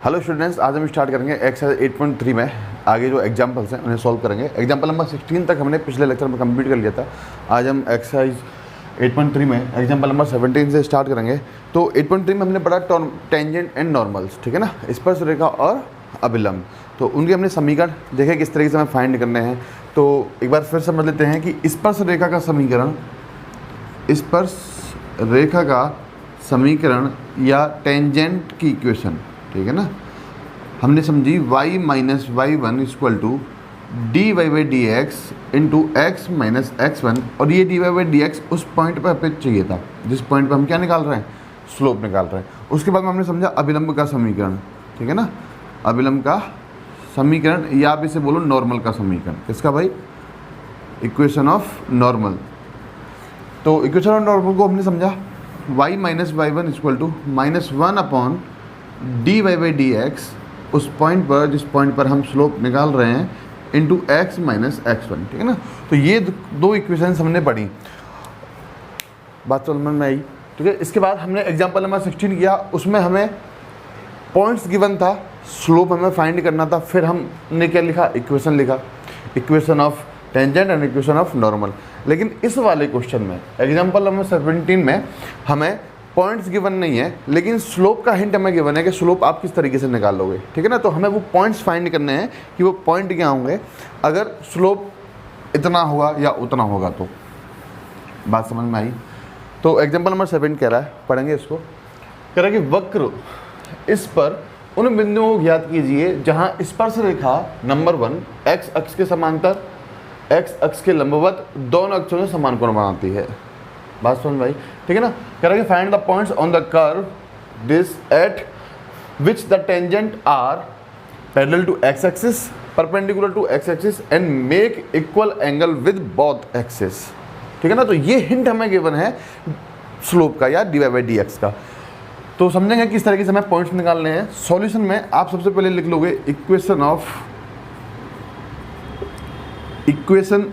Hello students, आज हम start करेंगे एक्सरसाइज 8.3 में आगे जो एग्जांपल्स हैं उन्हें सॉल्व करेंगे। एग्जांपल नंबर 16 तक हमने पिछले लेक्चर में कंप्लीट कर लिया था। आज हम एक्सरसाइज 8.3 में एग्जांपल नंबर 17 से स्टार्ट करेंगे। तो 8.3 में हमने पढ़ा टेंजेंट एंड नॉर्मल्स, ठीक है ना, स्पर्शरेखा और अभिलंब। तो उनके हमने समीकरण देखे किस तरीके से हमें फाइंड करने हैं। तो एक बार फिर समझ लेते हैं कि स्पर्शरेखा का समीकरण या टेंजेंट की इक्वेशन, ठीक है ना, हमने समझी y minus y1 equal to D Y by D x into x minus x1। और ये D Y by D X उस पॉइंट पर हमें चाहिए था जिस पॉइंट पर हम क्या निकाल रहे हैं, स्लोप निकाल रहे हैं। उसके बाद में हमने समझा अभिलंब का समीकरण, ठीक है ना, अभिलंब का समीकरण या आप इसे बोलो नॉर्मल का समीकरण। किसका भाई? Equation of normal. तो इक्वेशन ऑफ नॉर्मल को हमने समझा y minus y1 equal to minus 1 upon D Y by D X उस पॉइंट पर जिस पॉइंट पर हम स्लोप निकाल रहे हैं इंटू एक्स माइनस x1, ठीक है ना। तो ये दो इक्वेशंस हमने पढ़ी, बात समझ में आई, ठीक है। इसके बाद हमने एग्जांपल नंबर 16 किया, उसमें हमें पॉइंट्स गिवन था, स्लोप हमें फाइंड करना था। फिर हमने क्या लिखा? इक्वेशन लिखा, equation of tangent and equation of normal. लेकिन इस वाले क्वेश्चन में एग्जांपल नंबर 17 में हमें पॉइंट्स गिवन नहीं है, लेकिन स्लोप का हिंट हमें गिवन है कि स्लोप आप किस तरीके से निकालोगे, ठीक है ना। तो हमें वो पॉइंट्स फाइंड करने हैं कि वो पॉइंट क्या होंगे अगर स्लोप इतना होगा या उतना होगा। तो बात समझ में आई। तो एग्जांपल नंबर 7 कह रहा है, पढ़ेंगे इसको। कह रहा है कि वक्र इस पर उन बिंदुओं को ज्ञात कीजिए जहां स्पर्श रेखा नंबर 1 एक्स अक्ष के समांतर, एक्स अक्ष के लंबवत दोनों अक्षों से समान कोण बनाती है। बात समझ भाई, ठीक है ना। कह रहा है कि find the points on the curve this at which the tangent are parallel to x axis, perpendicular to x axis and make equal angle with both axis, ठीक है ना। तो ये हिंट हमें गिवन है स्लोप का या D Y by D x का। तो समझेंगे किस तरीके से हमें पॉइंट्स निकालने हैं। सॉल्यूशन में आप सबसे पहले लिख लोगे इक्वेशन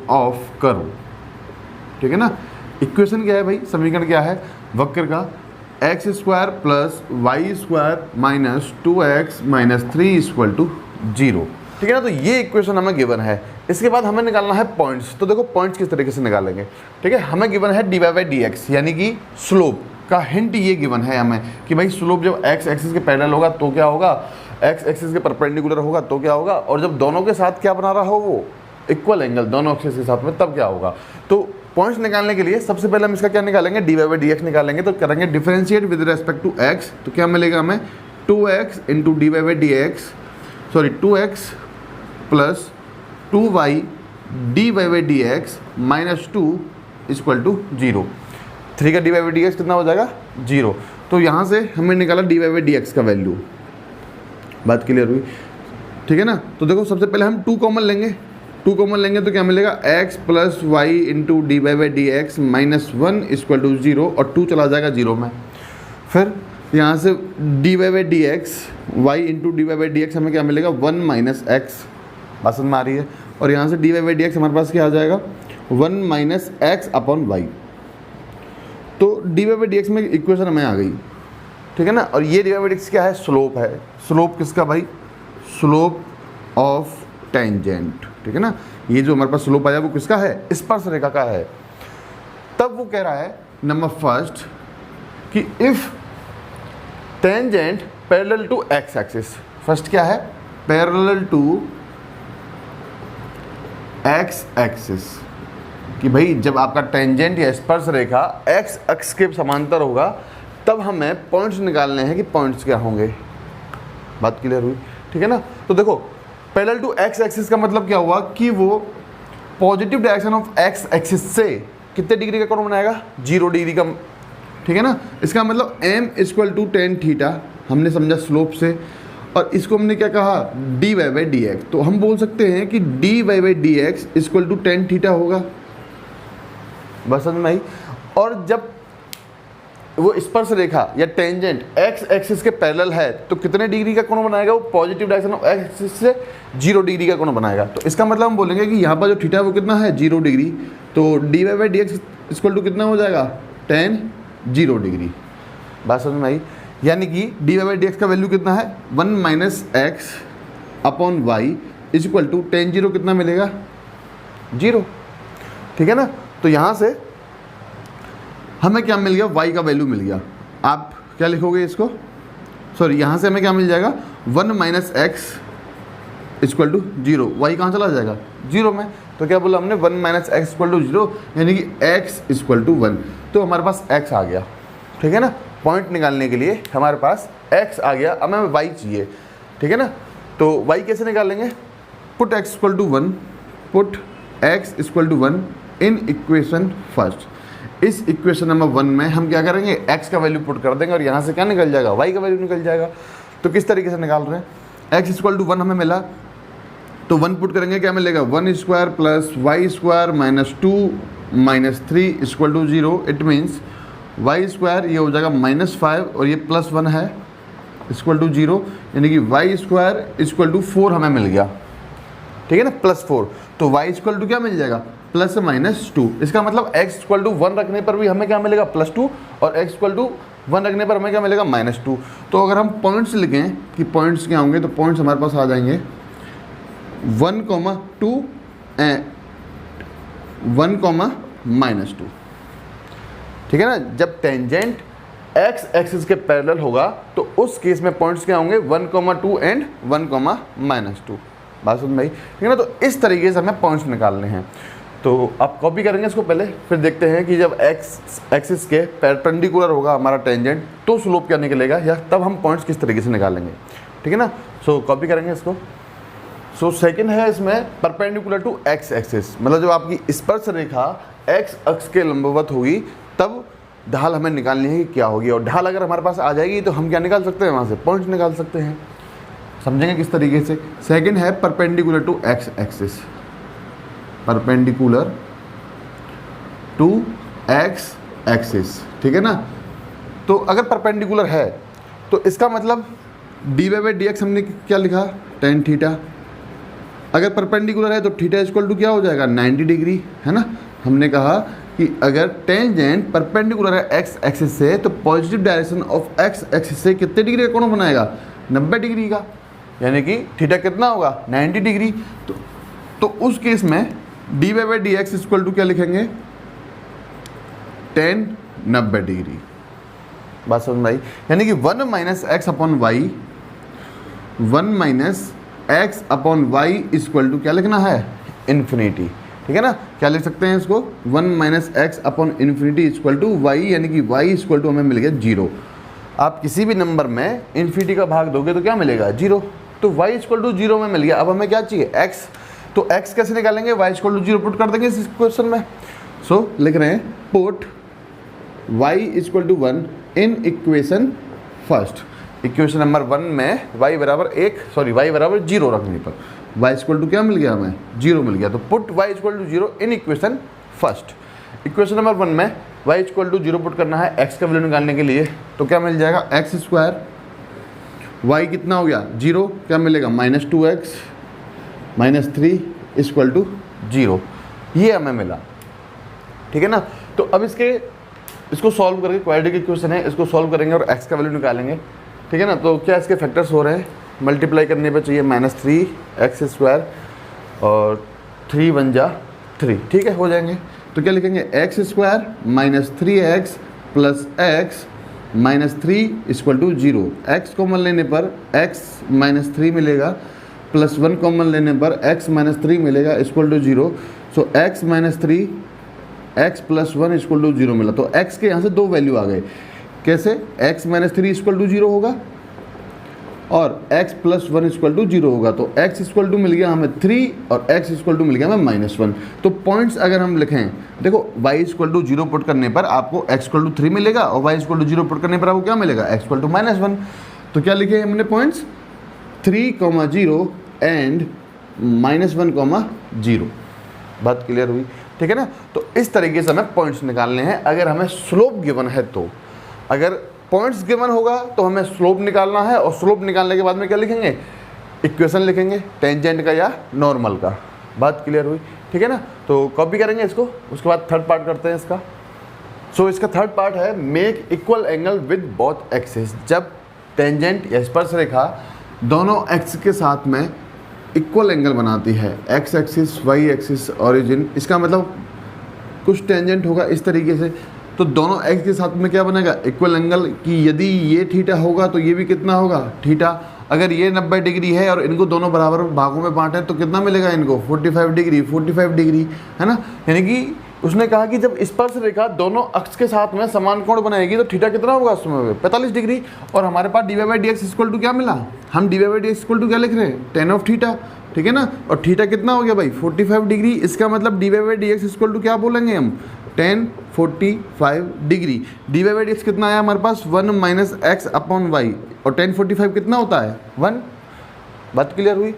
ऑफ कर्व, ठीक है ना। इक्वेशन क्या है भाई? समीकरण क्या है वक्र का? X square plus Y square minus 2x minus 3 equal to 0, ठीक है ना। तो ये इक्वेशन हमें गिवन है। इसके बाद हमें निकालना है पॉइंट्स। तो देखो पॉइंट्स किस तरीके से निकालेंगे, ठीक है। हमें गिवन है D Y by D x, यानी कि स्लोप का हिंट ये गिवन है हमें कि भाई स्लोप जब एक्स एक्सिस के पैरेलल होगा तो क्या होगा, एक्स एक्सिस के परपेंडिकुलर होगा तो क्या होगा, और जब दोनों के साथ क्या बना रहा हो वो इक्वल एंगल दोनों एक्सिस के साथ में, तब क्या होगा। तो पॉइंट्स निकालने के लिए सबसे पहले हम इसका क्या निकालेंगे? D Y by D X निकालेंगे। तो करेंगे differentiate with respect to X. तो क्या मिलेगा हमें? 2x into D Y by D X, sorry 2x plus 2y D Y by D X minus 2 equal to 0। 3 का D Y by D x कितना हो जाएगा? 0। तो यहाँ से हमने निकाला D Y by D x का वैल्यू। बात क्लियर हुई, ठीक है ना। तो देखो सबसे पहले हम 2 कॉमन लेंगे। 2 कॉमन लेंगे तो क्या मिलेगा? x plus Y into D Y by D X minus 1 equal to 0, और 2 चला जाएगा 0 में। फिर यहाँ से D Y by D X, Y into D Y by D x हमें क्या मिलेगा? 1 माइनस एक्स, बात समझ में आ रही है। और यहाँ से D Y by D x हमारे पास क्या आ जाएगा? 1 माइनस एक्स अपॉन वाई। तो d Y by D x में इक्वेशन हमें आ गई, ठीक है ना। और ये D Y by D x क्या है? स्लोप है। स्लोप किसका भाई? स्लोप ऑफ टेंजेंट, ठीक है ना। ये जो हमारे पास स्लोप आया वो किसका है? स्पर्शरेखा का है। तब वो कह रहा है नंबर फर्स्ट कि if tangent parallel to x axis, first क्या है? पैरेलल टू एक्स एक्सिस, कि भाई जब आपका टेंजेंट या स्पर्शरेखा एक्स अक्ष के समांतर होगा तब हमें पॉइंट्स निकालने हैं कि पॉइंट्स क्या होंगे। बात क्लियर हुई, ठीक है ना। तो देखो पैरेलल टू एक्स एक्सिस का मतलब क्या हुआ कि वो positive direction of x axis से कितने डिग्री का कोण बनाएगा? 0 डिग्री का, ठीक है ना। इसका मतलब m equal to tan theta हमने समझा स्लोप से, और इसको हमने क्या कहा? D Y by D x. तो हम बोल सकते हैं कि d Y by D x equal to tan theta होगा। बस समझ में आई। और जब वो स्पर्श रेखा या टेंजेंट एक्स एक्सिस के पैरेलल है तो कितने डिग्री का कोण बनाएगा? वो positive direction of x axis से 0 डिग्री का कोण बनाएगा। तो इसका मतलब हम बोलेंगे कि यहाँ पर जो थीटा है वो कितना है? 0 डिग्री। तो d Y by D x equal to कितना हो जाएगा? 10 0 डिग्री। बात समझ में आई। यानी कि d Y by D x का वैल्यू कितना है 1 minus x upon y is equal to tan zero कितना मिलेगा 0, ठीक है ना। तो यहाँ से हमें क्या मिल गया, y का वैल्यू मिल गया। आप क्या लिखोगे इसको, सॉरी यहाँ से हमें क्या मिल जाएगा 1 minus x equal to 0, y कहाँ चला जाएगा 0 में। तो क्या बोला हमने 1 माइनस एक्स इक्वल टू 0, यानी कि x इक्वल टू 1। तो हमारे पास x आ गया, ठीक है ना। पॉइंट निकालने के लिए हमारे पास x आ गया, अब हमें y चाहिए, ठीक है ना। तो y कैसे निकालेंगे, put x equal to 1, put x equal to 1 in equation first. इस इक्वेशन नंबर 1 में हम क्या करेंगे, x का वैल्यू पुट कर देंगे और यहाँ से क्या निकल जाएगा, y का वैल्यू निकल जाएगा। तो किस तरीके से निकाल रहे हैं, x इक्वल टू 1 हमें मिला, तो 1 पुट करेंगे, क्या मिलेगा 1 square plus Y square minus 2 minus 3 equal to 0। It means y square ये हो जाएगा -5 और ये +1 है इक्वल टू 0, यानी कि वाई स्क्वायर इक्वल टू 4 हमें मिल गया, ठीक है ना, +4। तो y इक्वल टू क्या मिल जाएगा +-2। इसका मतलब x इक्वल टू 1 रखने पर भी हमें क्या मिलेगा +2 और x इक्वल टू 1 रखने पर हमें क्या मिलेगा -2। तो अगर हम पॉइंट्स लिखें कि पॉइंट्स क्या होंगे, तो पॉइंट्स हमारे पास आ जाएंगे 1, 2 एंड 1, -2, ठीक है ना। जब टेंजेंट x एक्सिस के पैरेलल होगा तो उस केस में पॉइंट्स क्या होंगे 1, 2 एंड 1, -2। बात समझ में आई, ठीक है ना। तो इस तरीके से हमें पॉइंट्स निकालने हैं। तो आप कॉपी करेंगे इसको पहले, फिर देखते हैं कि जब x एक्सिस के परपेंडिकुलर होगा हमारा टेंजेंट तो स्लोप क्या निकलेगा, या तब हम पॉइंट्स किस तरीके से निकालेंगे, ठीक है ना। सो कॉपी करेंगे इसको। सो सेकंड है इसमें परपेंडिकुलर टू x एक्सिस, मतलब जब आपकी स्पर्श रेखा x अक्ष के लंबवत होगी तब ढाल हमें निकालनी है कि क्या होगी, और ढाल अगर हमारे पास आ जाएगी तो हम क्या निकाल सकते हैं, वहाँ से पॉइंट्स निकाल सकते हैं। समझेंगे किस तरीके से। सेकंड है perpendicular to x axis, perpendicular to x axis, ठीक है ना। तो अगर परपेंडिकुलर है तो इसका मतलब d Y by D x हमने क्या लिखा tan थीटा। अगर परपेंडिकुलर है तो थीटा इक्वल टू क्या हो जाएगा 90 डिग्री, है ना। हमने कहा कि अगर टेंजेंट परपेंडिकुलर है x एक्सिस से तो positive direction of x axis से कितने डिग्री का कोण बनाएगा 90 डिग्री का, यानी कि थीटा कितना होगा 90 डिग्री। तो उस केस में d Y by D x equal to क्या लिखेंगे tan 90 डिग्री। बात समझ में आई, यानी कि 1 minus x upon y, 1 minus x upon y equal to क्या लिखना है इन्फिनिटी, ठीक है ना। क्या लिख सकते हैं इसको 1 minus x upon infinity equal to y, यानी कि वाई इक्वल टू हमें मिल गया 0। आप किसी भी नंबर में इन्फिनिटी का भाग दोगे तो क्या मिलेगा 0। तो y इक्वल टू 0 में मिल गया। अब हमें क्या चाहिए x, तो x कैसे निकालेंगे, y इक्वल टू 0 पुट कर देंगे इस क्वेश्चन में। सो लिख रहे हैं put y equal to 1 in equation first. Equation number 1 में y बराबर 0 रखने पर y इक्वल टू क्या मिल गया हमें 0 मिल गया। तो put y equal to 0 in equation first. Equation number 1 में y इक्वल टू 0 पुट करना है x का वैल्यू निकालने के लिए, तो क्या मिल जाएगा एक्स स्क्वायर, y कितना हो गया 0, क्या मिलेगा -2x -3 इक्वल टू 0। ये हमें मिला, ठीक है ना। तो अब इसको सॉल्व करके क्वाड्रेटिक इक्वेशन है, इसको सॉल्व करेंगे और x का वैल्यू निकालेंगे, ठीक है ना। तो क्या इसके फैक्टर्स हो रहे हैं, मल्टीप्लाई करने पे चाहिए -3x स्क्वायर और 3 1 जा 3, ठीक है, हो जाएंगे। तो क्या लिखेंगे x square -3x plus x -3 equal to 0। x common लेने पर x -3 मिलेगा, प्लस 1 कॉमन लेने पर x -3 मिलेगा equal to 0। So x -3 x plus 1 equal to 0 मिला। तो x के यहाँ से दो वैल्यू आ गए, कैसे x -3 इक्वल टू 0 होगा और x प्लस 1 इक्वल टू 0 होगा। तो x इक्वल टू मिल गया हमें 3 और x इक्वल टू मिल गया हमें -1। तो पॉइंट्स अगर हम लिखें, देखो y इक्वल टू 0 पुट करने पर आपको x इक्वल टू 3 मिलेगा और y इक्वल टू 0 पुट करने पर आपको क्या मिलेगा x इक्वल टू -1। तो क्या लिखे हमने पॉइंट्स 3, 0 एंड -1, 0। बात क्लियर हुई, ठीक है ना। तो इस तरीके से हमें पॉइंट्स निकालने हैं अगर हमें स्लोप गिवन है तो। अगर पॉइंट्स गिवन होगा तो हमें स्लोप निकालना है, और स्लोप निकालने के बाद में क्या लिखेंगे इक्वेशन लिखेंगे टेंजेंट का या नॉर्मल का। बात क्लियर हुई, ठीक है ना। तो कॉपी करेंगे इसको, उसके बाद थर्ड पार्ट करते हैं इसका। सो इसका थर्ड पार्ट है make equal angle with both axis. जब टेंजेंट या स्पर्श रेखा दोनों एक्स के साथ में इक्वल एंगल बनाती है, x axis y axis origin, इसका मतलब कुछ टेंजेंट होगा इस तरीके से, तो दोनों एक्स के साथ में क्या बनेगा, इक्वल एंगल। कि यदि ये थीटा होगा तो ये भी कितना होगा, थीटा। अगर ये 90 डिग्री है और इनको दोनों बराबर भागों में बांटें तो कितना मिलेगा इनको, 45 डिग्री, 45 डिग्री, है ना। यानी कि उसने कहा कि जब स्पर्श रेखा दोनों अक्ष के साथ में समान कोण बनाएगी तो थीटा कितना होगा उसमें, 45 डिग्री। और हमारे पास D Y by D x equal to क्या मिला, हम D Y by D x equal to क्या लिख रहे हैं, टेन ऑफ थीटा, ठीक है ना। और थीटा कितना हो गया भाई, 45 डिग्री। इसका मतलब d Y by D x equal to क्या बोलेंगे हम, 10 45 degree. D Y by D x कितना आया हमारे पास, 1 माइनस एक्स अपॉन वाई, और 10 45 कितना होता है, 1। बात क्लियर हुई,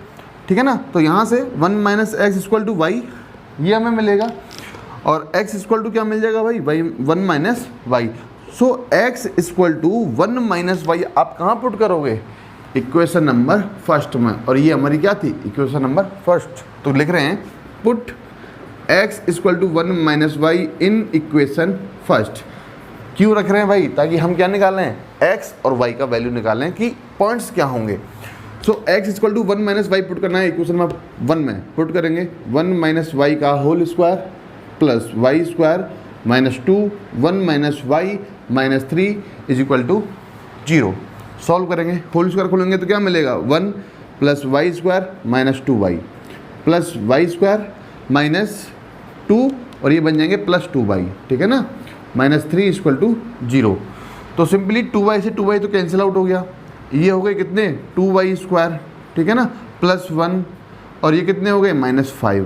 ठीक है ना। तो यहाँ से 1 minus x equal to y ये हमें मिलेगा, और x इक्वल टू क्या मिल जाएगा भाई, y 1 minus y. So x equal to 1 minus y आप कहाँ पुट करोगे, इक्वेशन नंबर फर्स्ट में। और ये हमारी क्या थी, इक्वेशन नंबर फर्स्ट। तो लिख रहे हैं put x equal to 1 minus y in equation first. क्यों रख रहे हैं भाई, ताकि हम क्या निकालें, x और y का वैल्यू निकालें कि पॉइंट्स क्या होंगे। So x equal to 1 minus y put करना है इक्वेशन नंबर 1 में, पुट करेंगे 1 माइनस वाई का whole square plus Y square minus 2, 1 minus y minus 3 is equal to 0। Solve करेंगे, होल स्क्वायर खोलेंगे तो क्या मिलेगा, 1 plus Y square minus 2y plus Y square minus 2, और ये बन जाएंगे प्लस 2y, ठीक है ना, माइनस 3 इक्वल टू 0। तो सिंपली 2y से 2y तो कैंसिल आउट हो गया, ये हो गए कितने, 2y स्क्वायर, ठीक है ना, प्लस 1, और ये कितने हो गए, minus 5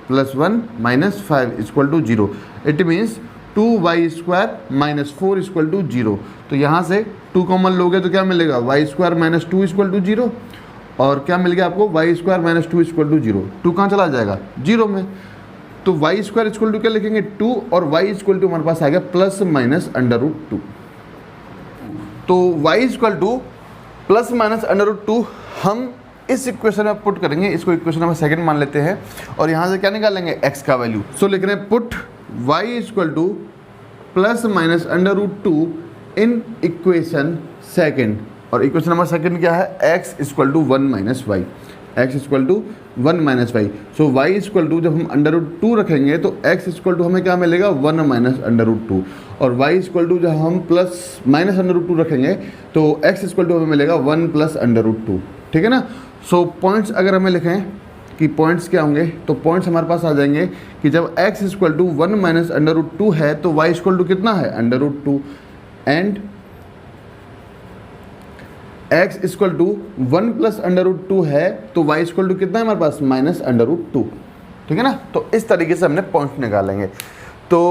plus 1 minus 5 equal to 0। It means 2y square minus 4 equal to 0। तो यहाँ से 2 कॉमन लोगे तो क्या मिलेगा, y square minus 2 equal to 0, और क्या मिल गया आपको, y square minus 2 equal to 0। 2 कहाँ चला जाएगा, 0 में। तो वाई स्क्वायर इक्वल टू क्या लिखेंगे, 2, और वाई इक्वल टू हमारे पास आ गया प्लस माइनस अंडर रूट 2। तो y equal to plus minus under root 2 हम इस इक्वेशन में पुट करेंगे, इसको इक्वेशन नंबर सेकंड मान लेते हैं, और यहाँ से क्या निकालेंगे, x का वैल्यू। सो लिख रहे हैं put y equal to plus minus under root 2 in equation second. और इक्वेशन नंबर सेकंड क्या है, x equal to 1 minus y, x equal to 1 minus y. So y equal to जब हम अंडर रूट 2 रखेंगे तो x इक्वल टू हमें क्या मिलेगा, 1 माइनस अंडर रूट 2, और y इक्वल टू जब हम प्लस माइनस अंडर रूट 2 रखेंगे तो x इक्वल टू हमें मिलेगा 1 प्लस अंडर रूट 2, ठीक है ना। सो पॉइंट्स अगर हमें लिखें कि पॉइंट्स क्या होंगे, तो पॉइंट्स हमारे पास आ जाएंगे कि जब x equal to 1 minus under root 2 है तो y इक्वल टू कितना है, under root 2, and x equal to 1 plus under root 2 है तो y इक्वल टू कितना है हमारे पास, माइनस अंडर रूट 2, ठीक है ना। तो इस तरीके से हमने पॉइंट्स निकालेंगे। तो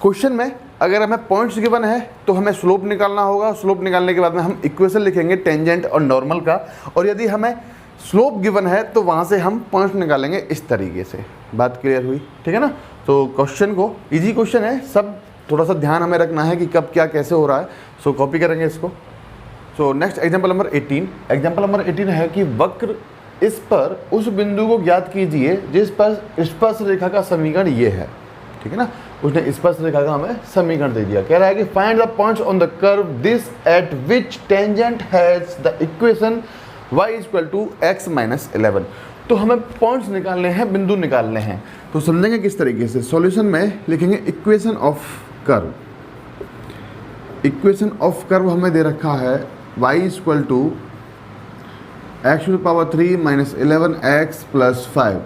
क्वेश्चन में अगर हमें पॉइंट्स गिवन है तो हमें स्लोप निकालना होगा, स्लोप निकालने के बाद में हम इक्वेशन लिखेंगे टेंजेंट और नॉर्मल का, और यदि हमें स्लोप गिवन है तो वहाँ से हम पॉइंट्स निकालेंगे इस तरीके से। बात क्लियर हुई, ठीक है ना। तो क्वेश्चन को, इजी क्वेश्चन है, सब थोड़ा सा ध्यान हमें रखना है कि कब क्या कैसे हो रहा है। सो कॉपी करेंगे इसको। So next example number 18। Example number 18 है कि वक्र इस पर उस बिंदु को ज्ञात कीजिए जिस पर स्पर्श रेखा का समीकरण ये है, ठीक है ना। उसने स्पर्श रेखा का हमें समीकरण दे दिया, कह रहा है कि find the points on the curve this at which tangent has the equation y equal to x minus 11। तो हमें पॉइंट्स निकालने हैं, बिंदु निकालने हैं। तो समझेंगे किस तरीके से, सॉल्यूशन में लिखेंगे equation of curve. Equation of curve हमें दे रखा है y equal to x to the power 3 minus 11x plus 5।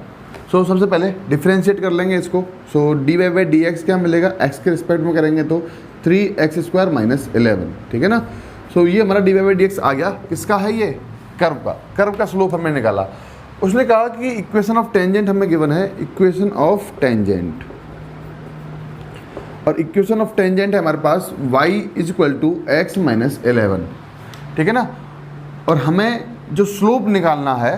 So सबसे पहले डिफ्रेंशिएट कर लेंगे इसको। So D Y by D x क्या मिलेगा, x के रिस्पेक्ट में करेंगे तो 3x स्क्वायर माइनस 11, ठीक है ना। सो ये हमारा D Y by D X आ गया, किसका है ये, कर्व का स्लोप हमने निकाला। उसने कहा कि इक्वेशन ऑफ टेंजेंट हमें गिवन है, इक्वेशन ऑफ टेंजेंट, और इक्वेशन ऑफ टेंजेंट है हमारे पास y is equal to x minus 11, ठीक है ना। और हमें जो स्लोप निकालना है,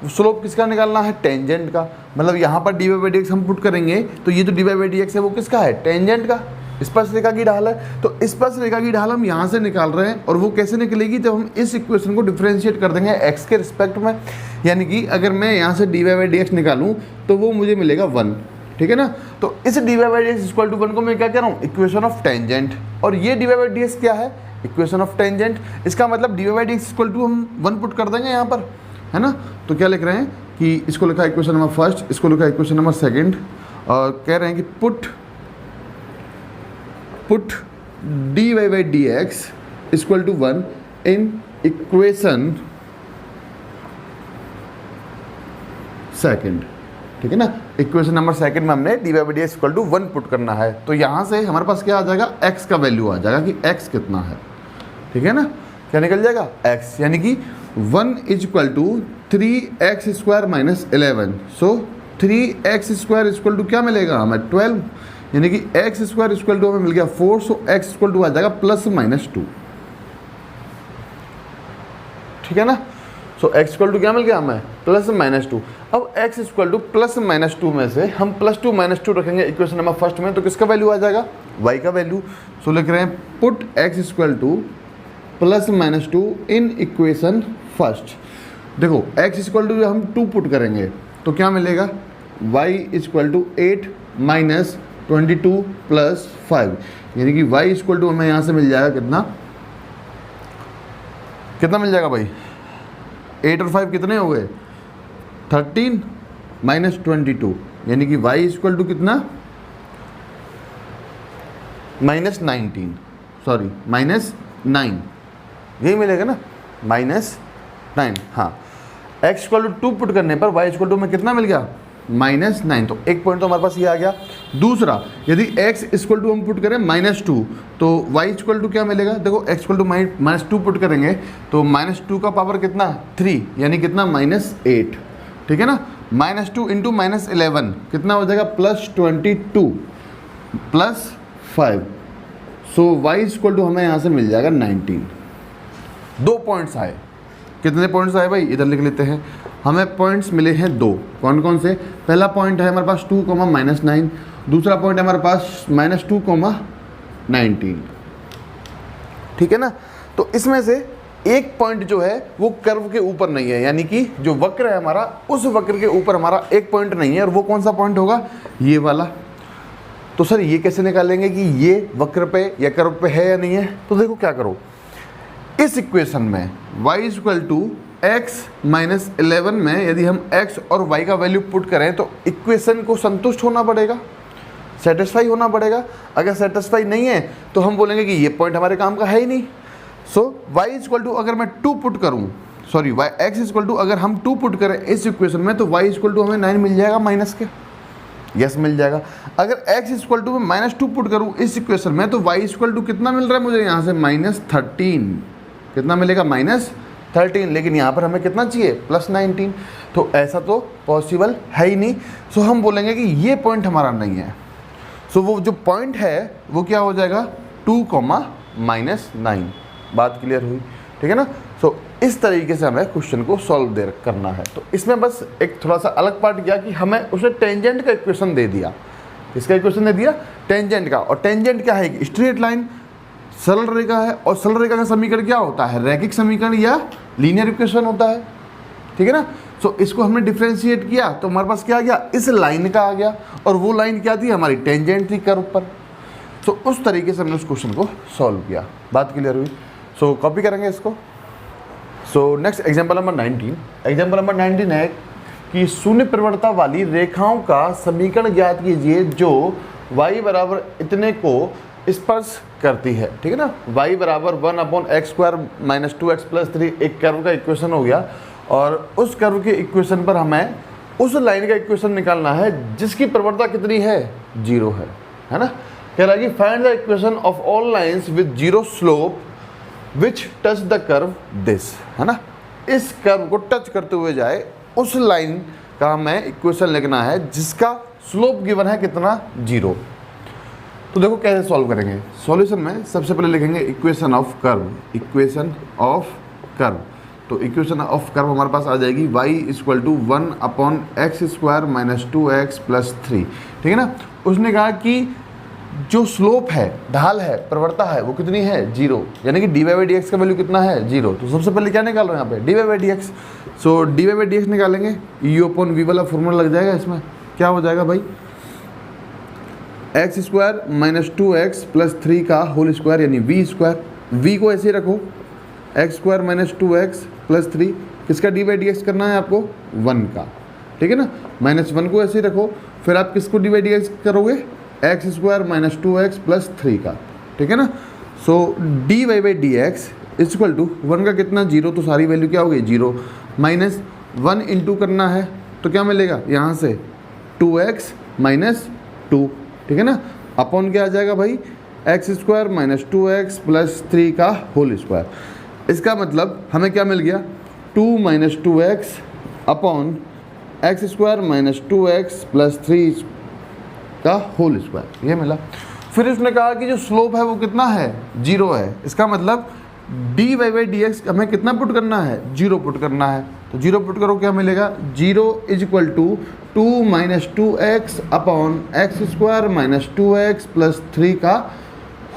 स्लोप किसका निकालना है, टेंजेंट का। मतलब यहाँ पर d Y by D x हम पुट करेंगे तो ये जो d Y by D x है वो किसका है, टेंजेंट का, स्पर्श रेखा की ढाल है। तो स्पर्श रेखा की ढाल हम यहाँ से निकाल रहे हैं, और वो कैसे निकलेगी, जब हम इस इक्वेशन को डिफरेंशिएट कर देंगे x के रिस्पेक्ट में। यानी कि अगर मैं यहाँ से D Y by D x निकालूँ तो वो मुझे मिलेगा 1, ठीक है ना। तो इस dy by D x equal to 1 को मैं क्या कह रहा हूँ, इक्वेशन ऑफ टेंजेंट, और ये dy बाई डी एक्स क्या है, इक्वेशन ऑफ टेंजेंट। इसका मतलब dy by D x equal to हम 1 पुट कर देंगे यहाँ पर, है ना। तो क्या लिख रहे हैं कि इसको लिखा इक्वेशन नंबर फर्स्ट, इसको लिखा इक्वेशन नंबर सेकंड, और कह रहे हैं कि put dy by D x equal to 1 in equation second, ठीक है ना। इक्वेशन नंबर सेकंड में हमने dy by D x equal to 1 put करना है। तो यहाँ से हमारे पास क्या आ जाएगा, x का वैल्यू आ जाएगा कि x कितना है, ठीक है ना। क्या निकल जाएगा, x, यानी कि 1 is equal to 3x square minus 11। So 3x square equal to क्या मिलेगा हमें, 12, यानी कि x स्क्वायर इक्वल टू हमें मिल गया 4। सो x इक्वल टू आ जाएगा प्लस माइनस 2, ठीक है ना। सो x इक्वल टू क्या मिल गया हमें, प्लस माइनस 2। अब x equal to plus minus 2 में से हम प्लस 2 माइनस 2 रखेंगे इक्वेशन नंबर फर्स्ट में, तो किसका वैल्यू आ जाएगा, y का वैल्यू। सो लिख रहे हैं put x equal to plus minus 2 in equation first. देखो x इक्वल टू हम 2 पुट करेंगे तो क्या मिलेगा, y equal to 8 minus 22 plus 5, यानी कि y इक्वल टू हमें यहाँ से मिल जाएगा कितना मिल जाएगा भाई, 8 और 5 कितने हो गए, 13 माइनस 22, यानी कि y इक्वल टू कितना, माइनस 19, सॉरी माइनस 9, यही मिलेगा ना, माइनस 9। हाँ, x इक्वल टू 2 पुट करने पर y इक्वल टू में कितना मिल गया, माइनस 9। तो एक पॉइंट तो हमारे पास ये आ गया। दूसरा, यदि x इक्वल टू हम पुट करें माइनस 2 तो y इक्वल टू क्या मिलेगा, देखो x equal to minus 2 put करेंगे तो माइनस 2 का पावर कितना, 3, यानी कितना, माइनस 8, ठीक है ना। माइनस 2 इंटू माइनस 11 कितना हो जाएगा, plus 22 plus 5। So y equal to हमें यहाँ से मिल जाएगा 19। 2 पॉइंट्स आए, कितने पॉइंट्स आए भाई, इधर लिख लेते हैं। हमें पॉइंट्स मिले हैं 2, कौन कौन से, पहला पॉइंट है हमारे पास 2, माइनस 9, दूसरा पॉइंट है हमारे पास माइनस 2, 19, ठीक है ना। तो इसमें से एक पॉइंट जो है वो कर्व के ऊपर नहीं है, यानी कि जो वक्र है हमारा, उस वक्र के ऊपर हमारा एक पॉइंट नहीं है, और वो कौन सा पॉइंट होगा, ये वाला। तो सर ये कैसे निकालेंगे कि ये वक्र पे या कर्व पे है या नहीं है। तो देखो क्या करो, इस इक्वेशन में y equal to x minus 11 में यदि हम x और y का वैल्यू पुट करें तो इक्वेशन को संतुष्ट होना पड़ेगा, सेटिस्फाई होना पड़ेगा। अगर सेटिस्फाई नहीं है तो हम बोलेंगे कि ये पॉइंट हमारे काम का है ही नहीं। सो y इक्वल टू अगर मैं 2 पुट करूँ, सॉरी x इक्वल टू अगर हम 2 पुट करें इस इक्वेशन में तो y इक्वल टू हमें 9 मिल जाएगा माइनस के, यस मिल जाएगा। अगर x इक्वल टू मैं माइनस 2 पुट करूँ इस इक्वेशन में तो y इक्वल टू कितना मिल रहा है मुझे यहाँ से, माइनस 13, कितना मिलेगा, माइनस 13, लेकिन यहाँ पर हमें कितना चाहिए, प्लस 19। तो ऐसा तो पॉसिबल है ही नहीं। सो हम बोलेंगे कि ये पॉइंट हमारा नहीं है। सो वो जो पॉइंट है वो क्या हो जाएगा, 2, माइनस 9। बात क्लियर हुई, ठीक है ना। सो इस तरीके से हमें क्वेश्चन को सॉल्व करना है। तो इसमें बस एक थोड़ा सा अलग पार्ट किया कि हमें उसने टेंजेंट का इक्वेशन दे दिया। इसका इक्वेशन दे दिया टेंजेंट का, और टेंजेंट क्या है, एक स्ट्रेट लाइन, सरल रेखा है, और सरल रेखा का समीकरण क्या होता है, रैखिक समीकरण या लीनियर इक्वेशन होता है, ठीक है ना। सो इसको हमने डिफ्रेंशिएट किया तो हमारे पास क्या आ गया, इस लाइन का आ गया, और वो लाइन क्या थी, हमारी टेंजेंट थी कर्व पर। सो उस तरीके से हमने उस क्वेश्चन को सॉल्व किया। बात क्लियर हुई। सो कॉपी करेंगे इसको। So next example number 19। Example number 19 है कि शून्य प्रवणता वाली रेखाओं का समीकरण ज्ञात कीजिए जो y बराबर इतने को स्पर्श करती है, ठीक है ना। y बराबर 1/x² माइनस 2x प्लस 3 एक कर्व का इक्वेशन हो गया, और उस कर्व के इक्वेशन पर हमें उस लाइन का इक्वेशन निकालना है जिसकी प्रवणता कितनी है, 0 है ना। कह रहा है कि find the equation of all lines with 0 slope which touch the curve this, है ना। इस कर्व को टच करते हुए जाए उस लाइन का हमें इक्वेशन लिखना है जिसका स्लोप गिवन है कितना, 0। तो देखो कैसे सॉल्व करेंगे। सॉल्यूशन में सबसे पहले लिखेंगे equation of curve, equation of curve. तो इक्वेशन ऑफ कर्व हमारे पास आ जाएगी y equal to 1/x² minus 2x plus 3, ठीक है ना। उसने कहा कि जो स्लोप है, ढाल है, प्रवणता है, वो कितनी है, 0, यानी कि dy बाई डी एक्स का वैल्यू कितना है, 0। तो सबसे पहले क्या निकाल रहे हैं यहाँ पे, dy by D x. So dy by D X निकालेंगे, u/v वाला फॉर्मूला लग जाएगा इसमें, क्या हो जाएगा भाई, x square minus 2x plus 3 का होल स्क्वायर यानी वी स्क्वायर। वी को ऐसे रखो, x square minus 2x plus 3 किसका डी बाई डी एक्स करना है आपको 1 का, ठीक है ना। माइनस 1 को ऐसे रखो, फिर आप किसको डी बाई डी एक्स करोगे X square minus 2x plus 3 का, ठीक है ना। So D Y by D x equal to 1 का कितना 0, तो सारी वैल्यू क्या हो गई 0, माइनस 1 इंटू करना है तो क्या मिलेगा यहाँ से 2x माइनस 2, ठीक है ना। अपॉन क्या आ जाएगा भाई x square minus 2x plus 3 का होल स्क्वायर। इसका मतलब हमें क्या मिल गया 2 minus 2x upon x square minus 2x plus 3 का होल स्क्वायर, ये मिला। फिर उसने कहा कि जो स्लोप है वो कितना है 0 है। इसका मतलब d Y by D x हमें कितना पुट करना है 0 पुट करना है, तो 0 पुट करो क्या मिलेगा 0 is equal to 2 minus 2x upon x square minus 2x plus 3 का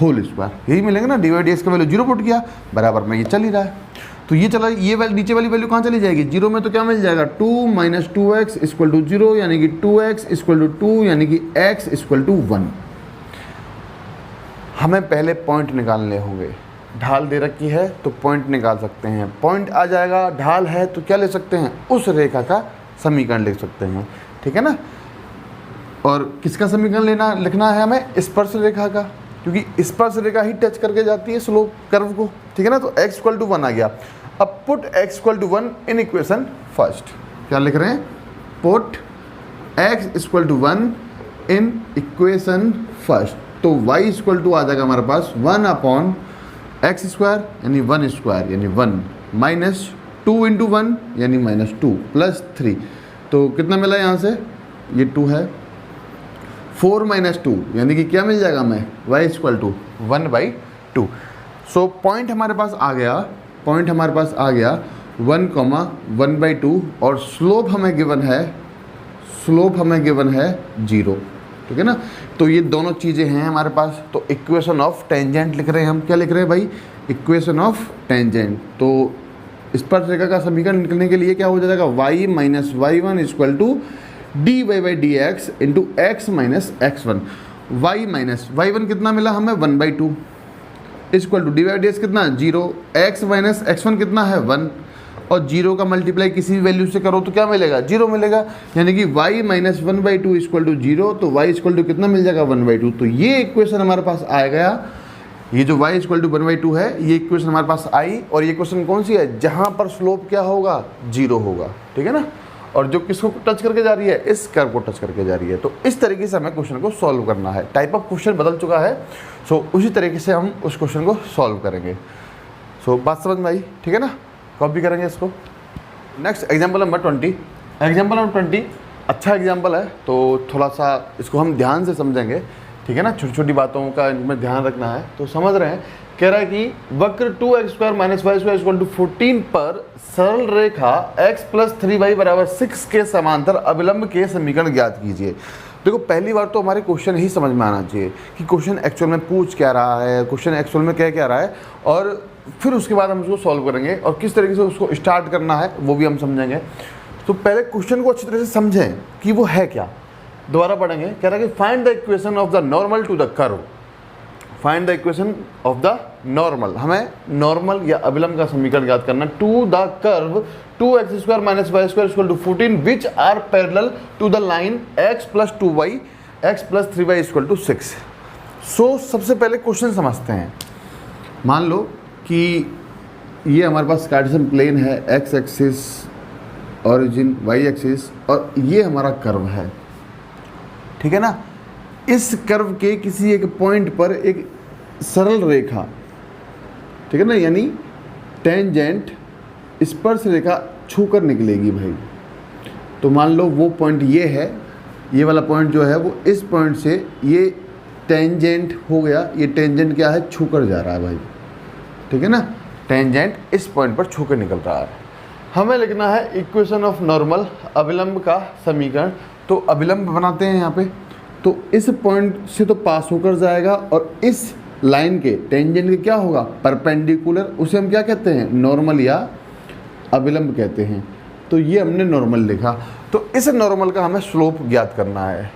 होल स्क्वायर, यही मिलेगा ना। डी वाई डी एक्स का वैल्यू 0 पुट किया बराबर में ये चल ही रहा है, तो ये चला, ये नीचे वाली वैल्यू कहाँ चली जाएगी 0 में, तो क्या मिल जाएगा 2 माइनस 2x इक्वल टू 0 यानी कि 2x इक्वल टू 2 यानी कि x इक्वल टू 1। हमें पहले पॉइंट निकालने होंगे, ढाल दे रखी है तो पॉइंट निकाल सकते हैं, पॉइंट आ जाएगा, ढाल है तो क्या ले सकते हैं उस रेखा का समीकरण लिख सकते हैं, ठीक है ना। और किसका समीकरण लिखना है हमें स्पर्श रेखा का, क्योंकि स्पर्श रेखा ही टच करके जाती है स्लोप कर्व को, ठीक है ना। तो x इक्वल टू 1 आ गया। अब put x equal to 1 in equation first, क्या लिख रहे हैं put x equal to 1 in equation first, तो y इक्वल टू आ जाएगा हमारे पास 1 अपॉन एक्स स्क्वायर यानी 1 स्क्वायर यानी 1 माइनस 2 इंटू 1 यानी माइनस 2 प्लस 3, तो कितना मिला यहाँ से ये 2 है, 4 माइनस 2 यानी कि क्या मिल जाएगा हमें y equal to 1/2। So point हमारे पास आ गया, पॉइंट हमारे पास आ गया 1,1/2 और स्लोप हमें गिवन है, स्लोप हमें गिवन है 0, ठीक है ना। तो ये दोनों चीज़ें हैं हमारे पास। तो इक्वेशन ऑफ टेंजेंट लिख रहे हैं हम, क्या लिख रहे हैं भाई इक्वेशन ऑफ टेंजेंट। तो स्पर्श रेखा का समीकरण निकलने के लिए क्या हो जाएगा y minus y1 equal to D Y by D x into x minus x1। y minus y1 कितना मिला हमें 1/2 equal to D y d x कितना 0, x माइनस x1 कितना है 1, और 0 का मल्टीप्लाई किसी भी वैल्यू से करो तो क्या मिलेगा 0 मिलेगा, यानी कि y माइनस 1/2 इक्वल टू 0, तो y इक्वल टू कितना मिल जाएगा 1/2। तो ये इक्वेशन हमारे पास आ गया, ये जो y इक्वल टू 1/2 है ये इक्वेशन हमारे पास आई। और ये इक्वेशन कौन सी है जहाँ पर स्लोप क्या होगा 0 होगा, ठीक है ना, और जो किसको टच करके जा रही है इस कर्व को टच करके जा रही है। तो इस तरीके से हमें क्वेश्चन को सॉल्व करना है, टाइप ऑफ क्वेश्चन बदल चुका है, सो उसी तरीके से हम उस क्वेश्चन को सॉल्व करेंगे। सो बात समझ में आई, ठीक है ना, कॉपी करेंगे इसको। Next example number 20, example number 20 अच्छा एग्जाम्पल है, तो थोड़ा सा इसको हम ध्यान से समझेंगे, ठीक है ना, छोटी छोटी बातों का इनमें ध्यान रखना है। तो समझ रहे हैं, कह रहा है कि वक्र 2x square minus y square equal to 14 पर सरल रेखा x प्लस 3y बराबर 6 के समांतर अविलंब के समीकरण ज्ञात कीजिए। देखो पहली बार तो हमारे क्वेश्चन ही समझ में आना चाहिए कि क्वेश्चन एक्चुअल में पूछ क्या रहा है, क्वेश्चन एक्चुअल में कह क्या रहा है, और फिर उसके बाद हम उसको सॉल्व करेंगे और किस तरीके से उसको स्टार्ट करना है वो भी हम समझेंगे। तो पहले क्वेश्चन को अच्छी तरह से समझें कि वो है क्या। दोबारा पढ़ेंगे, कह रहा है कि find the equation of the normal to the curve, find the equation of the normal, हमें नॉर्मल या अविलंब का समीकरण ज्ञात करना to the curve 2x square minus y square equal to 14 which are parallel to the line x plus 2y x plus 3y equal to 6। So सबसे पहले question समझते हैं। मान लो कि ये हमारे पास कार्टेशियन प्लेन है, x axis origin, y axis, और ये हमारा कर्व है, ठीक है ना। इस कर्व के किसी एक पॉइंट पर एक सरल रेखा, ठीक है ना, यानी टेंजेंट स्पर्श रेखा छूकर निकलेगी भाई। तो मान लो वो पॉइंट ये है, ये वाला पॉइंट जो है वो इस पॉइंट से ये टेंजेंट हो गया, ये टेंजेंट क्या है छूकर जा रहा है भाई, ठीक है ना, टेंजेंट इस पॉइंट पर छूकर निकल रहा है। हमें लिखना है इक्वेशन ऑफ नॉर्मल, अविलंब का समीकरण। तो अविलंब बनाते हैं यहाँ पे, तो इस पॉइंट से तो पास होकर जाएगा और इस लाइन के टेंजेंट के क्या होगा परपेंडिकुलर, उसे हम क्या कहते हैं नॉर्मल या अविलंब कहते हैं। तो ये हमने नॉर्मल लिखा, तो इस नॉर्मल का हमें स्लोप ज्ञात करना है,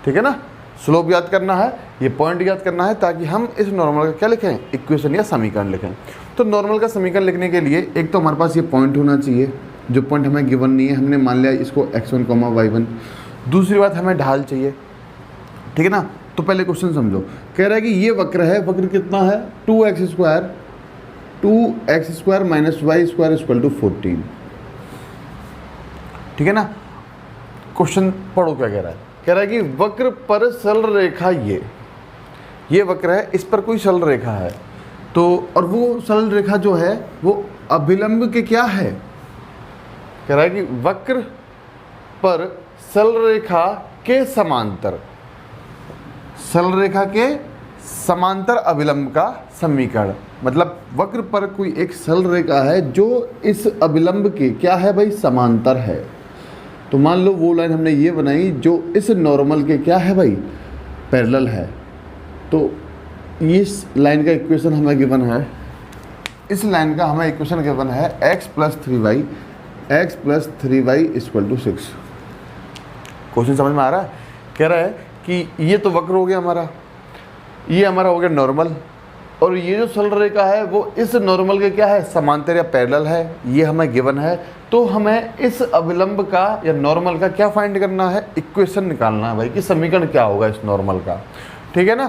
ठीक है ना। स्लोप याद करना है, ये पॉइंट याद करना है, ताकि हम इस नॉर्मल का क्या लिखें, इक्वेशन या समीकरण लिखें। तो नॉर्मल का समीकरण लिखने के लिए एक तो हमारे पास ये पॉइंट होना चाहिए, जो पॉइंट हमें गिवन नहीं है, हमने मान लिया इसको x1, y1। दूसरी बात हमें ढाल चाहिए, ठीक है ना। तो पहले क्वेश्चन समझो, कह रहा है कि ये वक्र है, वक्र कितना है 2x² minus y square equal to 14, ठीक है ना। क्वेश्चन पढ़ो क्या कह रहा है, कह रहा है कि वक्र पर सरल रेखा, ये वक्र है, इस पर कोई सरल रेखा है, तो और वो सरल रेखा जो है वो अभिलंब के क्या है, कह रहा है कि वक्र पर सरल रेखा के समांतर, सरल रेखा के समांतर अभिलंब का समीकरण। मतलब वक्र पर कोई एक सरल रेखा है जो इस अभिलंब के क्या है भाई, समांतर है। तो मान लो वो लाइन हमने ये बनाई जो इस नॉर्मल के क्या है भाई, पैरेलल है। तो इस लाइन का इक्वेशन हमें गिवन है, इस लाइन का हमें इक्वेशन गिवन है x + 3y equal to 6। Question समझ में आ रहा है, कह रहा है कि ये तो वक्र हो गया हमारा, ये हमारा हो गया नॉर्मल, और ये जो सरल रेखा है वो इस नॉर्मल के क्या है, समांतर या पैरेलल है, ये हमें गिवन है। तो हमें इस अभिलंब का या नॉर्मल का क्या फाइंड करना है, इक्वेशन निकालना है भाई कि समीकरण क्या होगा इस नॉर्मल का, ठीक है ना।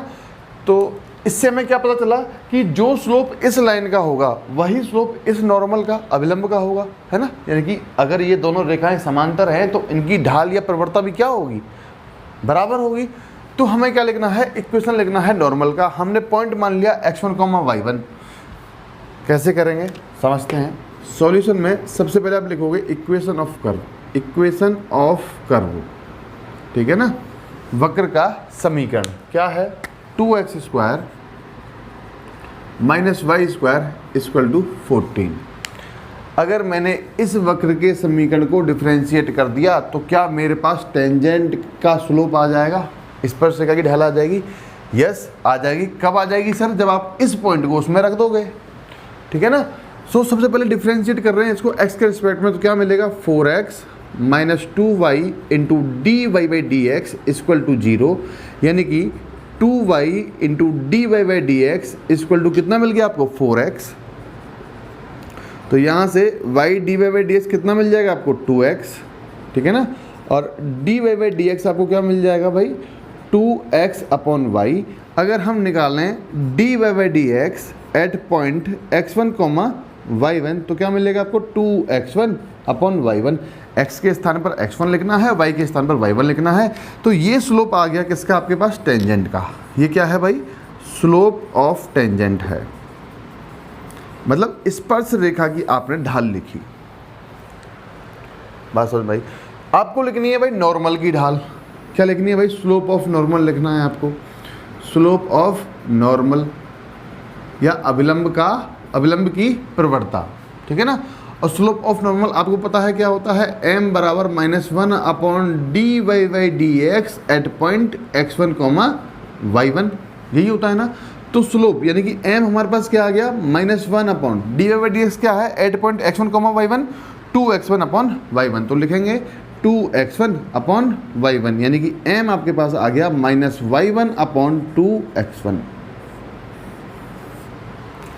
तो इससे हमें क्या पता चला कि जो स्लोप इस लाइन का होगा वही स्लोप इस नॉर्मल का अभिलंब का होगा, है ना। यानी कि अगर ये दोनों रेखाएं समांतर हैं तो इनकी ढाल या प्रवणता भी क्या होगी, बराबर होगी। तो हमें क्या लिखना है, इक्वेशन लिखना है नॉर्मल का। हमने पॉइंट मान लिया x1, y1। कैसे करेंगे समझते हैं। सॉल्यूशन में सबसे पहले आप लिखोगे equation of curve, equation of curve, ठीक है ना। वक्र का समीकरण क्या है, 2x² minus y square equal to 14। अगर मैंने इस वक्र के समीकरण को डिफरेंशिएट कर दिया तो क्या मेरे पास टेंजेंट का स्लोप आ जाएगा, स्पर्शरेखा की ढाल आ जाएगी। यस आ जाएगी। कब आ जाएगी सर, जब आप इस पॉइंट को उसमें रख दोगे, ठीक है ना। सो सबसे पहले डिफरेंशिएट कर रहे हैं इसको x के रिस्पेक्ट में, तो क्या मिलेगा 4x minus 2y into dy/dx equal to 0, यानी कि 2y into dy/dx equal to कितना मिल गया आपको 4x। तो यहाँ से y dy/dx कितना मिल जाएगा आपको 2x, ठीक है ना। और dy/dx आपको क्या मिल जाएगा भाई 2x अपॉन y। अगर हम निकालें dy/dx at point x1, y1 तो क्या मिलेगा आपको 2x1 अपॉन y1। x के स्थान पर x1 लिखना है, y के स्थान पर y1 लिखना है। तो ये स्लोप आ गया किसका आपके पास, टेंजेंट का। ये क्या है भाई, स्लोप ऑफ टेंजेंट है, मतलब स्पर्श रेखा की आपने ढाल लिखी। बात समझ भाई। आपको लिखनी है भाई नॉर्मल की ढाल। क्या लिखनी है भाई, स्लोप ऑफ नॉर्मल लिखना है आपको, स्लोप ऑफ नॉर्मल या अभिलंब की प्रवणता, ठीक है ना। और स्लोप ऑफ नॉर्मल आपको पता है क्या होता है, m बराबर -1 upon dy/dx at point x1, y1, यही होता है ना। तो स्लोप यानी कि m हमारे पास क्या आ गया -1 अपॉन dy/dx क्या है eight point x1, y1 2x1 upon y1। तो लिखेंगे 2x1 अपॉन y1, यानी कि m आपके पास आ गया -y1 अपॉन 2x1।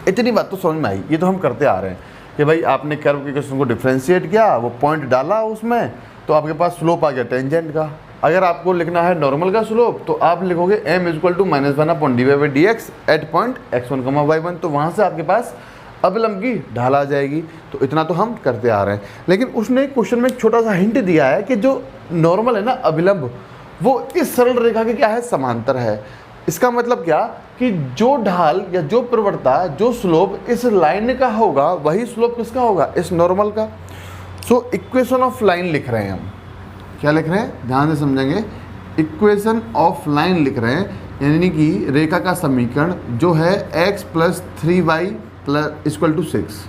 इतनी बात तो समझ में आई। ये तो हम करते आ रहे हैं कि भाई आपने कर्व के क्वेश्चन को डिफरेंशिएट किया, वो पॉइंट डाला उसमें, तो आपके पास स्लोप आ गया टेंजेंट का। अगर आपको लिखना है नॉर्मल का स्लोप तो आप लिखोगे m equal to -1 upon dy/dx at point x1, y1। तो वहाँ से आपके पास अभिलंब की ढाल आ जाएगी। तो इतना तो हम करते आ रहे हैं, लेकिन उसने क्वेश्चन में एक छोटा सा हिंट दिया है कि जो नॉर्मल है ना अभिलंब, वो इस सरल रेखा के क्या है, समांतर है। इसका मतलब क्या कि जो ढाल या जो प्रवणता, जो स्लोप इस लाइन का होगा वही स्लोप किसका होगा, इस नॉर्मल का। सो इक्वेशन ऑफ लाइन लिख रहे हैं हम। क्या लिख रहे हैं, ध्यान से समझेंगे। इक्वेशन ऑफ लाइन लिख रहे हैं, यानी कि रेखा का समीकरण जो है x + 3y इक्वल टू 6।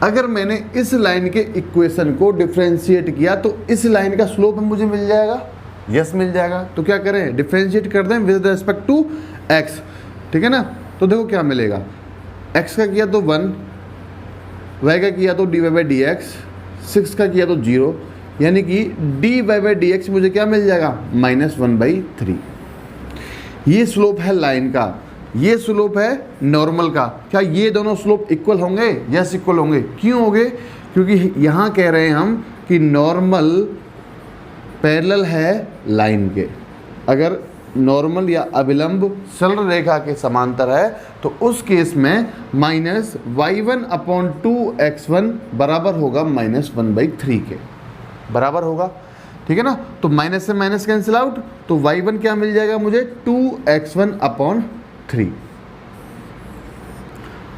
अगर मैंने इस लाइन के इक्वेशन को डिफरेंशिएट किया तो इस लाइन का स्लोप मुझे मिल जाएगा, यस मिल जाएगा। तो क्या करें, डिफरेंशिएट कर दें विद रिस्पेक्ट टू x, ठीक है ना। तो देखो क्या मिलेगा, x का किया तो 1, y का किया तो dy/dx, 6 का किया तो 0, यानी कि d Y by D x मुझे क्या मिल जाएगा, -1/3। ये स्लोप है लाइन का, ये स्लोप है नॉर्मल का। क्या ये दोनों स्लोप इक्वल होंगे? यस इक्वल होंगे। क्यों होंगे? क्योंकि यहाँ कह रहे हैं हम कि नॉर्मल पैरेलल है लाइन के। अगर नॉर्मल या अभिलंब सरल रेखा के समांतर है तो उस केस में -y1/2x1 बराबर होगा -1/3 के बराबर होगा। ठीक है ना। तो माइनस से माइनस कैंसिल आउट, तो y1 क्या मिल जाएगा मुझे, 2x1/3।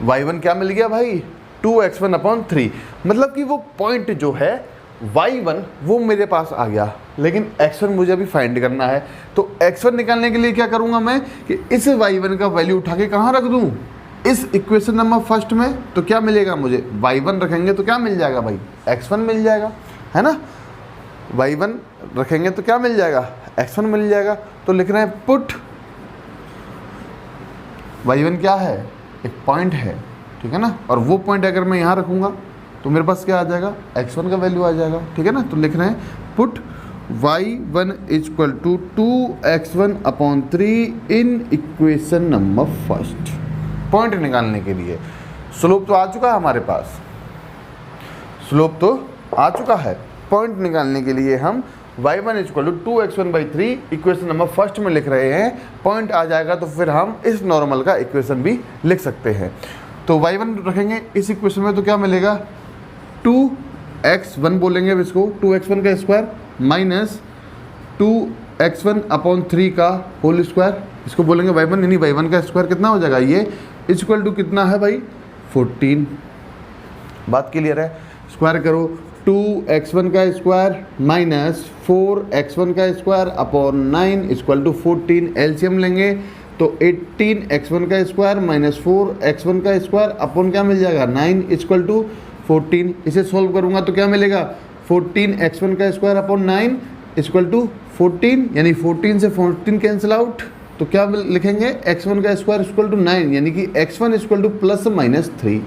y1 क्या मिल गया भाई, 2x1/3। मतलब कि वो पॉइंट जो है y1 वो मेरे पास आ गया, लेकिन x1 मुझे अभी फाइंड करना है। तो x1 निकालने के लिए क्या करूंगा मैं कि इस y1 का वैल्यू उठा के कहाँ रख दूं, इस इक्वेशन नंबर फर्स्ट में। तो क्या मिलेगा मुझे, y1 रखेंगे तो क्या मिल जाएगा भाई, x1 मिल जाएगा, है ना। y1 रखेंगे तो क्या मिल जाएगा, x1 मिल जाएगा। तो लिख रहे हैं पुट y1 क्या है, एक पॉइंट है, ठीक है ना। और वो पॉइंट अगर मैं यहाँ रखूँगा तो मेरे पास क्या आ जाएगा, x1 का वैल्यू आ जाएगा, ठीक है ना। तो लिख रहे हैं put y1 = 2x1/3 in equation number first. Point निकालने के लिए स्लोप तो आ चुका है हमारे पास, स्लोप तो आ चुका है। पॉइंट निकालने के लिए हम y1 = 2x1/3 equation number first में लिख रहे हैं। पॉइंट आ जाएगा तो फिर हम इस नॉर्मल का इक्वेशन भी लिख सकते हैं। तो y1 रखेंगे इस इक्वेशन में तो क्या मिलेगा, 2x1 बोलेंगे अब इसको, 2x1 का स्क्वायर माइनस 2x1/3 का होल स्क्वायर, इसको बोलेंगे y1, यानी y1 का स्क्वायर कितना हो जाएगा, ये इक्वल टू कितना है भाई, 14। बात क्लियर है। स्क्वायर करो, 2x1 का स्क्वायर माइनस 4x1 का square upon 9 equal to 14। LCM लेंगे तो 18x1 का स्क्वायर माइनस 4x1 का स्क्वायर अपॉन क्या मिल जाएगा, 9 इक्वल टू 14। इसे सोल्व करूंगा तो क्या मिलेगा, 14x1 का स्क्वायर अपॉन 9 इक्वल टू 14, यानी 14 से 14 कैंसिल आउट। तो क्या लिखेंगे, x1 का स्क्वायर इक्वल टू 9, यानी कि x1 इक्वल टू +-3।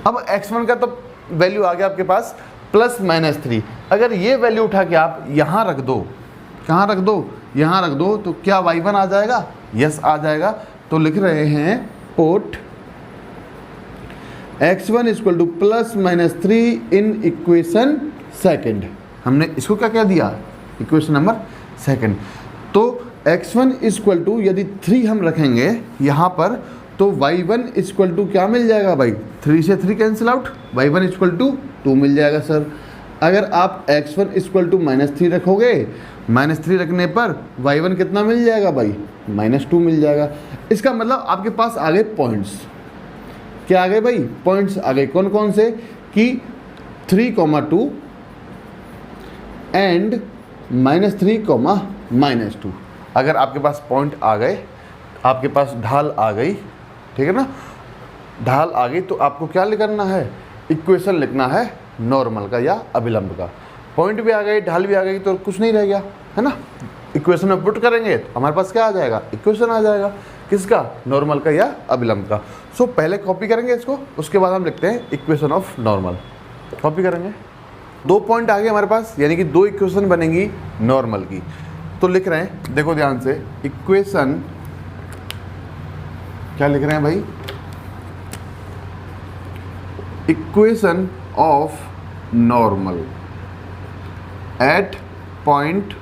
अब x1 का तो वैल्यू आ गया आपके पास +-3। अगर ये वैल्यू उठा के आप यहाँ रख दो, कहाँ रख दो, यहाँ रख दो, तो क्या y1 आ जाएगा, यस आ जाएगा। तो लिख रहे हैं पुट x1 = +-3 इन इक्वेशन सेकंड। हमने इसको क्या क्या दिया, इक्वेशन नंबर सेकंड। तो x1 = यदि 3 हम रखेंगे यहाँ पर तो y1 = क्या मिल जाएगा भाई, 3 से 3 कैंसिल आउट, y1 = 2 मिल जाएगा सर। अगर आप x1 = -3 रखोगे, -3 रखने पर y1 कितना मिल जाएगा भाई, -2 मिल जाएगा। इसका मतलब आपके पास आ गए पॉइंट्स, क्या आ गए भाई, पॉइंट्स आ गए। कौन कौन से, कि 3,2 एंड -3,-2। अगर आपके पास पॉइंट आ गए, आपके पास ढाल आ गई, ठीक है ना, ढाल आ गई, तो आपको क्या करना है, इक्वेशन लिखना है नॉर्मल का या अभिलंब का। पॉइंट भी आ गई, ढाल भी आ गई, तो कुछ नहीं रह गया, है ना। इक्वेशन में पुट करेंगे तो हमारे पास क्या आ जाएगा, इक्वेशन आ जाएगा, किसका, नॉर्मल का या अभिलंब का। सो पहले कॉपी करेंगे इसको, उसके बाद हम लिखते हैं इक्वेशन ऑफ नॉर्मल। कॉपी करेंगे, 2 पॉइंट आ गए हमारे पास, यानी कि 2 इक्वेशन बनेंगी नॉर्मल की। तो लिख रहे हैं, देखो ध्यान से, इक्वेशन क्या लिख रहे हैं भाई, equation of normal at point,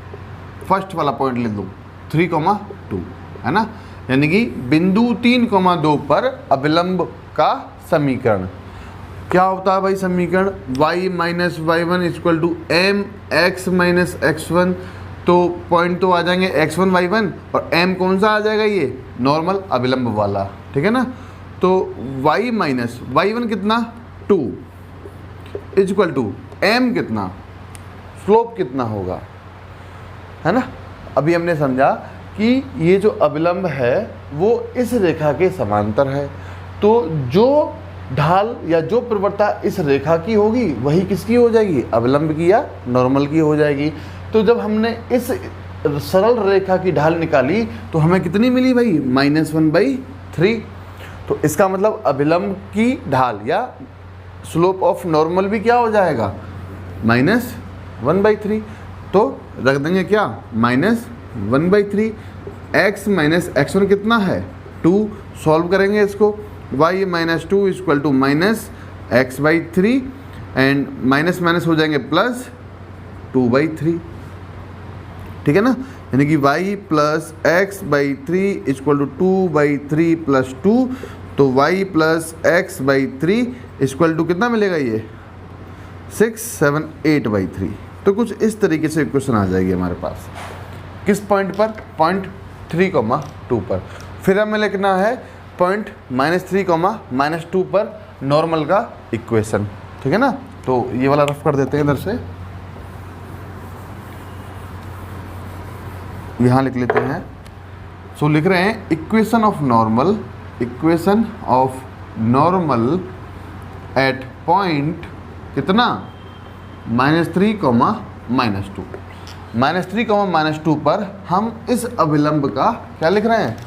first वाला पॉइंट लिख दो 3,2, है ना, यानी कि बिंदु 3,2 पर अभिलंब का समीकरण। क्या होता है भाई समीकरण, y - y1 = mx - x1। तो पॉइंट तो आ जाएंगे x1 y1, और m कौन सा आ जाएगा, ये नॉर्मल अभिलंब वाला, ठीक है ना। तो y - y1 कितना, 2 इक्वल टू m कितना, स्लोप कितना होगा, है ना। अभी हमने समझा कि ये जो अभिलंब है वो इस रेखा के समांतर है, तो जो ढाल या जो प्रवणता इस रेखा की होगी वही किसकी हो जाएगी, अभिलंब की या नॉर्मल की हो जाएगी। तो जब हमने इस सरल रेखा की ढाल निकाली तो हमें कितनी मिली भाई, -1/3। तो इसका मतलब अभिलंब की ढाल या स्लोप ऑफ नॉर्मल भी क्या हो जाएगा, 1/3, तो रख देंगे क्या -1/3। x माइनस x1 कितना है 2, सॉल्व करेंगे इसको, y minus 2 equal to -x/3 and minus minus हो जाएंगे प्लस 2/3, ठीक है ना। यानी कि y plus x/3 equal to 2/3 plus 2, तो y plus x/3 equal to कितना मिलेगा ये 6, 7, 8/3। तो कुछ इस तरीके से इक्वेशन आ जाएगी हमारे पास। किस पॉइंट पर, पॉइंट 3,2 पर। फिर हमें लिखना है पॉइंट -3,-2 पर नॉर्मल का इक्वेशन, ठीक है ना। तो ये वाला रफ कर देते हैं इधर से, यहाँ लिख लेते हैं। सो लिख रहे हैं equation of normal at point कितना -3, -2 पर हम इस अभिलंब का क्या लिख रहे हैं,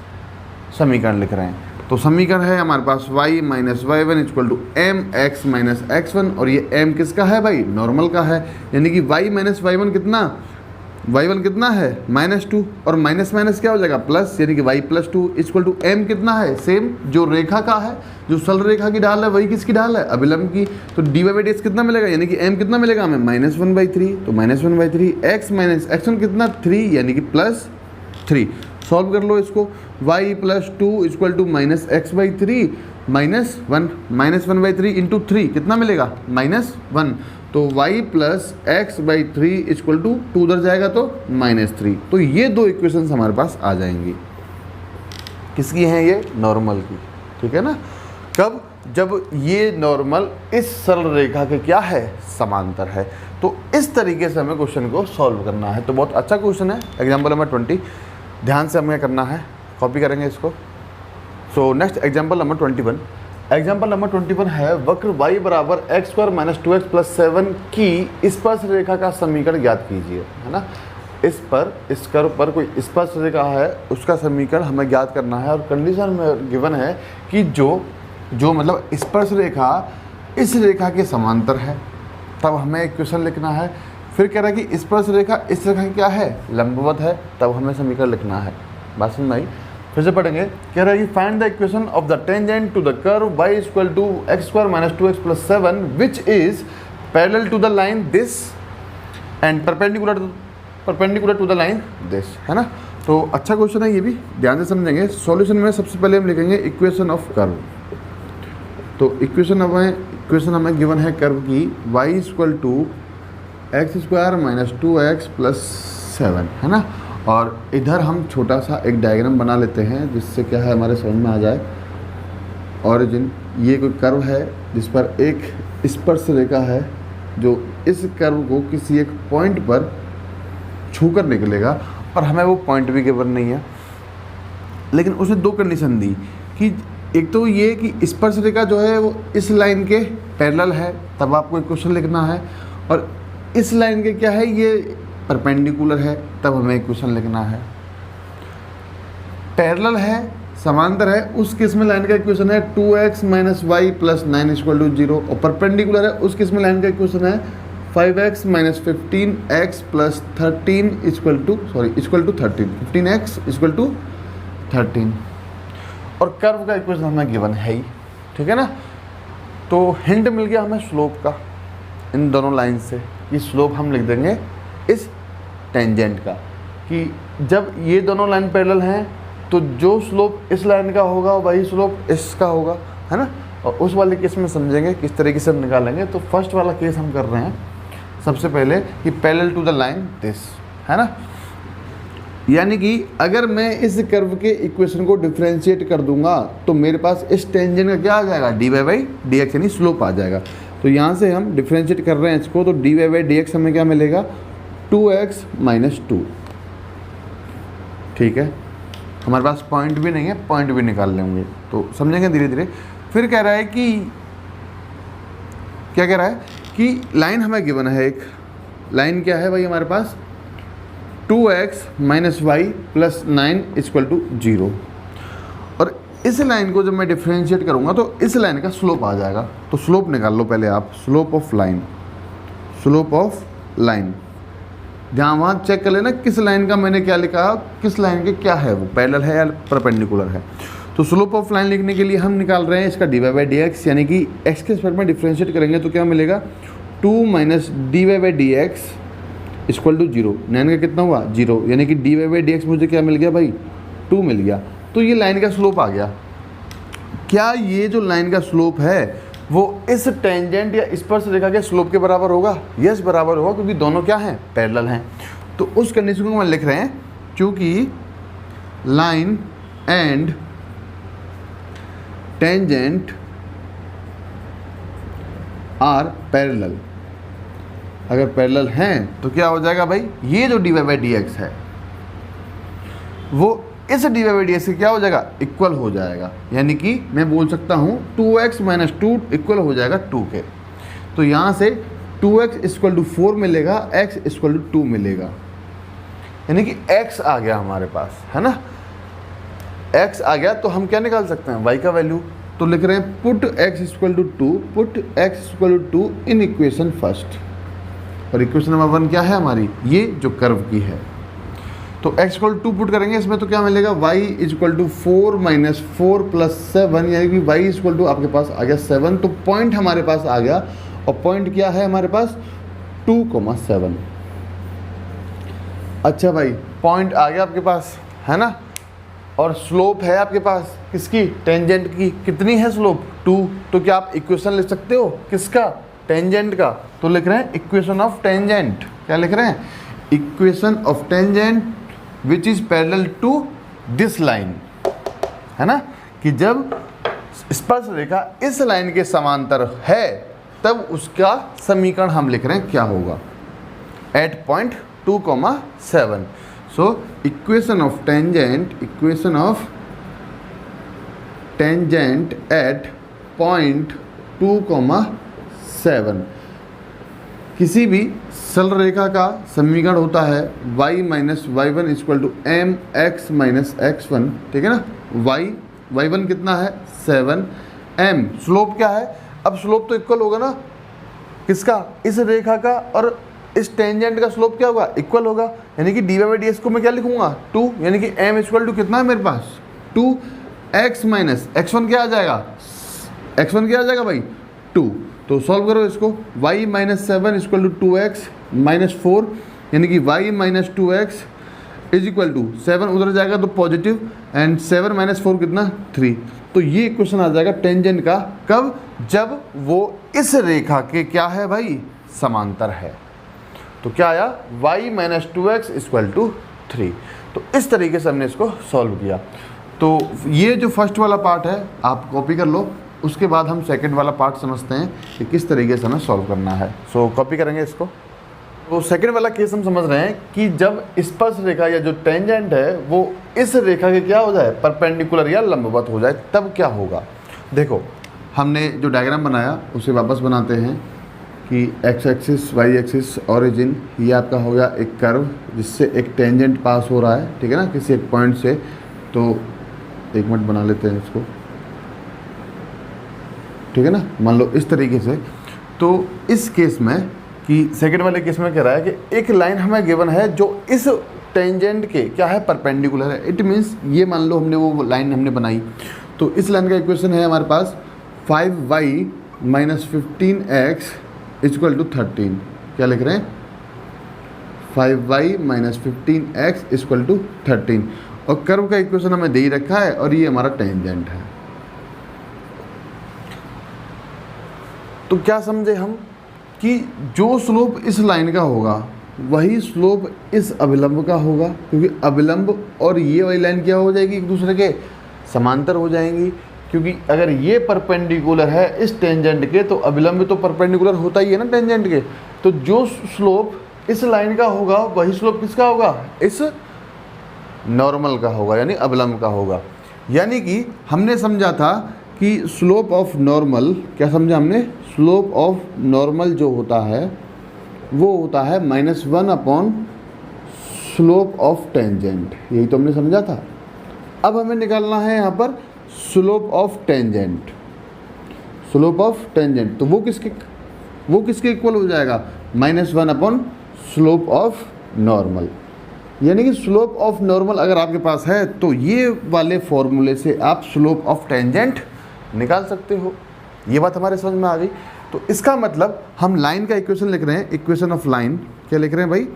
समीकरण लिख रहे हैं। तो समीकरण है हमारे पास y minus y1 equal to mx minus x1, और ये m किसका है भाई, नॉर्मल का है। यानी कि y माइनस y1 कितना है -2, और माइनस माइनस क्या हो जाएगा प्लस, यानी कि y plus 2 equal to m कितना है, सेम जो रेखा का है, जो सरल रेखा की ढाल है वही किसकी ढाल है, अभिलंब की। तो dy/dx कितना मिलेगा, यानी कि m कितना मिलेगा हमें -1/3, तो -1/3 x माइनस x1 कितना 3, यानी कि प्लस 3। सॉल्व कर लो इसको, y plus 2 equal to -x/3 -1/3 into 3 कितना मिलेगा -1, तो y plus x/3 equal to 2 उधर जाएगा तो -3। तो ये दो इक्वेशंस हमारे पास आ जाएंगी। किसकी हैं ये, नॉर्मल की, ठीक है ना। कब, जब ये नॉर्मल इस सरल रेखा के क्या है, समांतर है। तो इस तरीके से हमें क्वेश्चन को सॉल्व करना है। तो बहुत अच्छा क्वेश्चन है, एग्जाम्पल नंबर 20। ध्यान से हमें करना है, कॉपी करेंगे इसको। So next example number 21। Example number 21 है वक्र y बराबर x² माइनस 2x प्लस 7 की स्पर्श रेखा का समीकरण ज्ञात कीजिए, है ना। इस कर्व पर कोई स्पर्श रेखा है, उसका समीकरण हमें ज्ञात करना है, और कंडीशन में गिवन है कि जो मतलब स्पर्श रेखा इस रेखा के समांतर है, तब हमें इक्वेशन लिखना है। फिर कह रहा है कि स्पर्श रेखा इस रेखा की क्या है, लंबवत है, तब हमें समीकरण लिखना है। बात समझ में आई, फिर से पढ़ेंगे। कह रहा है कि find the equation of the tangent to the curve y equal to x² minus 2x plus 7 which is parallel to the line this and perpendicular to the line this, है ना। तो अच्छा क्वेश्चन है, ये भी ध्यान से समझेंगे। सॉल्यूशन में सबसे पहले हम लिखेंगे इक्वेशन ऑफ कर्व। तो इक्वेशन हमें गिवन है कर्व की y equal to x² minus 2x plus 7, है ना। और इधर हम छोटा सा एक डायग्राम बना लेते हैं, जिससे क्या है हमारे समझ में आ जाए। ऑरिजिन, ये कोई कर्व है जिस पर एक स्पर्श रेखा है, जो इस कर्व को किसी एक पॉइंट पर छूकर निकलेगा, और हमें वो पॉइंट भी गिवन नहीं है। लेकिन उसने दो कंडीशन दी कि एक तो ये कि स्पर्श रेखा जो है वो इस लाइन के पैरेलल है, तब आपको इक्वेशन लिखना है, और इस लाइन के क्या है, ये परपेंडिकुलर है, तब हमें इक्वेशन लिखना है। पैरेलल है, समांतर है, उस केस में लाइन का इक्वेशन है 2x minus y plus 9 equal to 0, और परपेंडिकुलर है, उस केस में लाइन का इक्वेशन है 5x minus 15x plus 13 equal to 13, 15x equal to 13। और कर्व का इक्वेशन हमें गिवन है ही, ठीक है ना। तो हिंट मिल गया हमें स्लोप का इन दोनों लाइन से, कि स्लोप हम लिख देंगे इस टेंजेंट का, कि जब ये दोनों लाइन पैरेलल हैं तो जो स्लोप इस लाइन का होगा वही स्लोप इसका होगा, है ना। और उस वाले केस में समझेंगे किस तरीके से हम निकालेंगे। तो फर्स्ट वाला केस हम कर रहे हैं सबसे पहले कि parallel to the line this, है ना। यानी कि अगर मैं इस कर्व के इक्वेशन को डिफरेंशिएट कर दूंगा तो मेरे पास इस टेंजेंट का क्या आ जाएगा, dy/dx, यानी स्लोप आ जाएगा। तो यहाँ से हम डिफरेंशिएट कर रहे हैं इसको, तो dy/dx हमें क्या मिलेगा 2x माइनस 2, ठीक है। हमारे पास पॉइंट भी नहीं है, पॉइंट भी निकाल लेंगे, तो समझेंगे धीरे धीरे। फिर कह रहा है कि क्या कह रहा है कि लाइन हमें गिवन है, एक लाइन क्या है भाई हमारे पास 2x minus y plus 9 equal to 0, और इस लाइन को जब मैं डिफरेंशिएट करूंगा तो इस लाइन का स्लोप आ जाएगा। तो स्लोप निकाल लो पहले आप, स्लोप ऑफ लाइन, जहाँ वहाँ चेक कर लेना किस लाइन का मैंने क्या लिखा, किस लाइन के क्या है, वो पैरेलल है या परपेंडिकुलर है। तो स्लोप ऑफ लाइन लिखने के लिए हम निकाल रहे हैं इसका d Y by D x, यानी कि एक्स के रिस्पेक्ट में डिफ्रेंशिएट करेंगे तो क्या मिलेगा 2 minus d Y by D x equal to 0। 9 का कितना हुआ 0, यानी कि d Y by D x मुझे क्या मिल गया भाई 2 मिल गया। तो ये लाइन का स्लोप आ गया। क्या ये जो लाइन का स्लोप है वो इस टेंजेंट या स्पर्श रेखा के स्लोप के बराबर होगा? यस बराबर होगा, क्योंकि दोनों क्या हैं पैरेलल हैं। तो उस कंडीशन को हम लिख रहे हैं क्योंकि line and tangent are parallel. अगर पैरेलल हैं तो क्या हो जाएगा भाई, ये जो d Y by D x है वो इस d Y by D x से क्या हो जाएगा इक्वल हो जाएगा, यानी कि मैं बोल सकता हूँ 2x माइनस 2 इक्वल हो जाएगा 2 के। तो यहाँ से 2x इक्वल टू 4 मिलेगा, x इक्वल टू 2 मिलेगा, यानी कि x आ गया हमारे पास, है ना। x आ गया तो हम क्या निकाल सकते हैं y का वैल्यू। तो लिख रहे हैं put x equal to 2, put x equal to 2 in equation first. और इक्वेशन नंबर 1 क्या है हमारी, ये जो कर्व की है। तो x इक्वल टू पुट करेंगे इसमें तो क्या मिलेगा y equal to 4 minus 4 plus 7, यानी कि y इक्वल टू आपके पास आ गया 7। तो पॉइंट हमारे पास आ गया, और पॉइंट क्या है हमारे पास 2,7। अच्छा भाई पॉइंट आ गया आपके पास, है ना। और स्लोप है आपके पास किसकी, टेंजेंट की। कितनी है स्लोप 2। तो क्या आप इक्वेशन लिख सकते हो किसका, टेंजेंट का। तो लिख रहे हैं इक्वेशन ऑफ टेंजेंट। क्या लिख रहे हैं, equation of tangent which is parallel to this line, है ना। कि जब स्पर्श रेखा इस लाइन के समांतर है तब उसका समीकरण हम लिख रहे हैं क्या होगा, at point 2,7। So equation of tangent at point 2,7। किसी भी सरल रेखा का समीकरण होता है y minus y one equal to m x minus x one, ठीक है ना। वाई वन कितना है 7, m स्लोप क्या है। अब स्लोप तो इक्वल होगा ना किसका, इस रेखा का, और इस टेंजेंट का स्लोप क्या होगा इक्वल होगा, यानी कि d Y by D x को मैं क्या लिखूंगा 2, यानी कि m इक्वल टू कितना है मेरे पास 2, x माइनस x1 क्या आ जाएगा, x1 क्या आ जाएगा भाई 2। तो सॉल्व करो इसको, y minus 7 equal to 2x minus 4, यानी कि y minus 2x is equal to 7 उधर जाएगा तो पॉजिटिव, एंड 7 माइनस 4 कितना 3। तो ये इक्वेशन आ जाएगा टेंजेंट का, कब, जब वो इस रेखा के क्या है भाई समांतर है। तो क्या आया y minus 2x equal to 3। तो इस तरीके से हमने इसको सॉल्व किया। तो ये जो फर्स्ट वाला पार्ट है आप कॉपी कर लो, उसके बाद हम सेकंड वाला पार्ट समझते हैं कि किस तरीके से हमें सॉल्व करना है। सो कॉपी करेंगे इसको। तो सेकंड वाला केस हम समझ रहे हैं कि जब स्पर्श रेखा या जो टेंजेंट है वो इस रेखा के क्या हो जाए परपेंडिकुलर या लंबवत हो जाए, तब क्या होगा। देखो हमने जो डायग्राम बनाया उसे वापस बनाते हैं कि x axis y axis origin, ये आपका हो गया एक कर्व जिससे एक टेंजेंट पास हो रहा है, ठीक है ना, किसी एक पॉइंट से। तो एक मिनट बना लेते हैं इसको, ठीक है ना, मान लो इस तरीके से। तो इस केस में कि सेकंड वाले केस में कह रहा है कि एक लाइन हमें गिवन है जो इस टेंजेंट के क्या है परपेंडिकुलर है। इट मीन्स ये मान लो हमने वो लाइन हमने बनाई, तो इस लाइन का इक्वेशन है हमारे पास 5y minus 15x equal to 13। क्या लिख रहे हैं 5y minus 15x equal to 13, और कर्व का इक्वेशन हमें दे ही रखा है, और ये हमारा टेंजेंट है। तो क्या समझे हम कि जो स्लोप इस लाइन का होगा वही स्लोप इस अभिलंब का होगा, क्योंकि अभिलंब और ये वाली लाइन क्या हो जाएगी एक दूसरे के समांतर हो जाएंगी। क्योंकि अगर ये परपेंडिकुलर है इस टेंजेंट के तो अभिलंब तो परपेंडिकुलर होता ही है ना टेंजेंट के। तो जो स्लोप इस लाइन का होगा वही स्लोप किसका होगा, इस नॉर्मल का होगा, यानी अभिलंब का होगा। यानी कि हमने समझा था कि स्लोप ऑफ नॉर्मल, क्या समझा हमने, स्लोप ऑफ नॉर्मल जो होता है वो होता है -1 अपॉन स्लोप ऑफ टेंजेंट, यही तो हमने समझा था। अब हमें निकालना है यहाँ पर slope of tangent. Slope of tangent तो वो किसके इक्वल हो जाएगा, -1 अपॉन स्लोप ऑफ नॉर्मल। यानी कि स्लोप ऑफ नॉर्मल अगर आपके पास है तो ये वाले फॉर्मूले से आप स्लोप ऑफ टेंजेंट निकाल सकते हो। ये बात हमारे समझ में आ गई। तो इसका मतलब हम लाइन का इक्वेशन लिख रहे हैं, इक्वेशन ऑफ लाइन। क्या लिख रहे हैं भाई?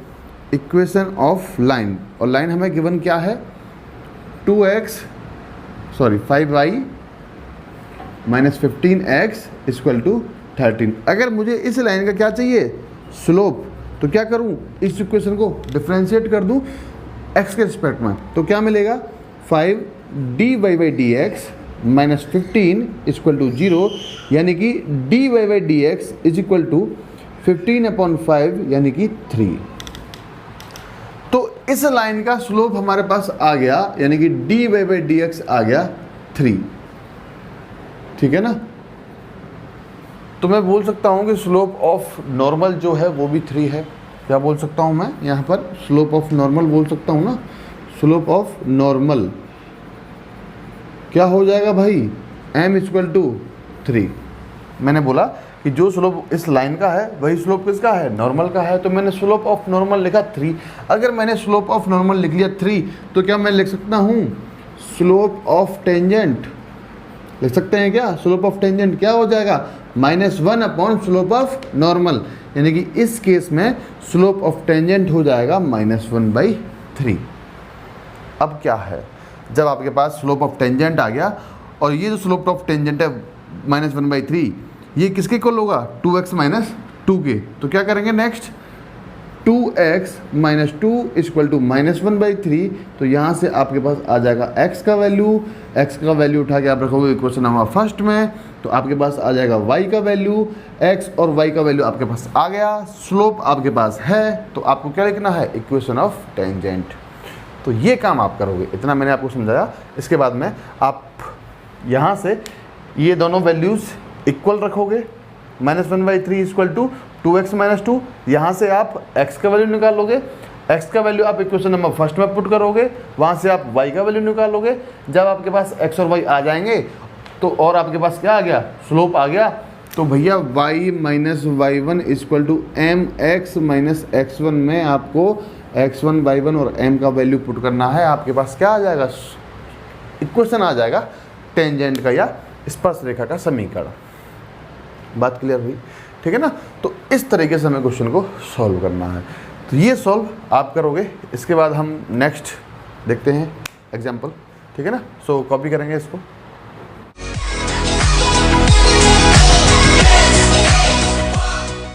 Equation of line. और लाइन हमें गिवन क्या है? 5y minus 15x equal to 13। अगर मुझे इस लाइन का क्या चाहिए? स्लोप। तो क्या करूं? इस इक्वेशन को डिफरेंशिएट कर दूं x के रिस्पेक्ट में। तो क्या मिलेगा? 5 dy/dx माइनस 15 इक्वल टू 0, यानी कि dy/dx इज इक्वल टू 15/5 यानी कि 3। तो इस लाइन का स्लोप हमारे पास आ गया, यानी कि dy/dx आ गया 3। ठीक है ना? तो मैं बोल सकता हूँ कि स्लोप ऑफ नॉर्मल जो है वो भी 3 है। क्या बोल सकता हूँ मैं यहाँ पर? स्लोप ऑफ नॉर्मल बोल सकता हूँ ना। स्लोप ऑफ नॉर्मल क्या हो जाएगा भाई? m equal to 3। मैंने बोला कि जो स्लोप इस लाइन का है वही स्लोप किसका है? नॉर्मल का है। तो मैंने स्लोप ऑफ नॉर्मल लिखा 3। अगर मैंने स्लोप ऑफ नॉर्मल लिख लिया 3, तो क्या मैं लिख सकता हूँ स्लोप ऑफ टेंजेंट? लिख सकते हैं क्या? स्लोप ऑफ टेंजेंट क्या हो जाएगा? -1 अपॉन स्लोप ऑफ नॉर्मल। यानी कि इस केस में स्लोप ऑफ टेंजेंट हो जाएगा -1/3। अब क्या है, जब आपके पास स्लोप ऑफ टेंजेंट आ गया और ये जो स्लोप ऑफ टेंजेंट है -1/3, ये किसके इक्वल होगा? 2x माइनस 2 के। तो क्या करेंगे next? 2x minus 2 equal to -1/3। तो यहाँ से आपके पास आ जाएगा x का वैल्यू। x का वैल्यू उठा के आप रखोगे इक्वेशन नंबर फर्स्ट में, तो आपके पास आ जाएगा y का वैल्यू। x और y का वैल्यू आपके पास आ गया, स्लोप आपके पास है। तो आपको क्या लिखना है? Equation of tangent. तो ये काम आप करोगे, इतना मैंने आपको समझाया। इसके बाद में आप यहाँ से ये दोनों वैल्यूज़ इक्वल रखोगे। -1/3 इक्वल टू 2x माइनस 2। यहाँ से आप x का वैल्यू निकालोगे। x का वैल्यू आप इक्वेशन नंबर फर्स्ट में पुट करोगे, वहाँ से आप y का वैल्यू निकालोगे। जब आपके पास x और y आ जाएंगे तो और आपके पास क्या आ गया? स्लोप आ गया। तो भैया y minus y1 equal to mx minus x1 में आपको x1 y1 और m का वैल्यू पुट करना है। आपके पास क्या आ जाएगा? इक्वेशन आ जाएगा टेंजेंट का या स्पर्शरेखा का समीकरण। बात क्लियर हुई? ठीक है ना? तो इस तरीके से हमें क्वेश्चन को सॉल्व करना है। तो ये सॉल्व आप करोगे। इसके बाद हम नेक्स्ट देखते हैं एग्जाम्पल। ठीक है ना? सो कॉपी करेंगे इसको।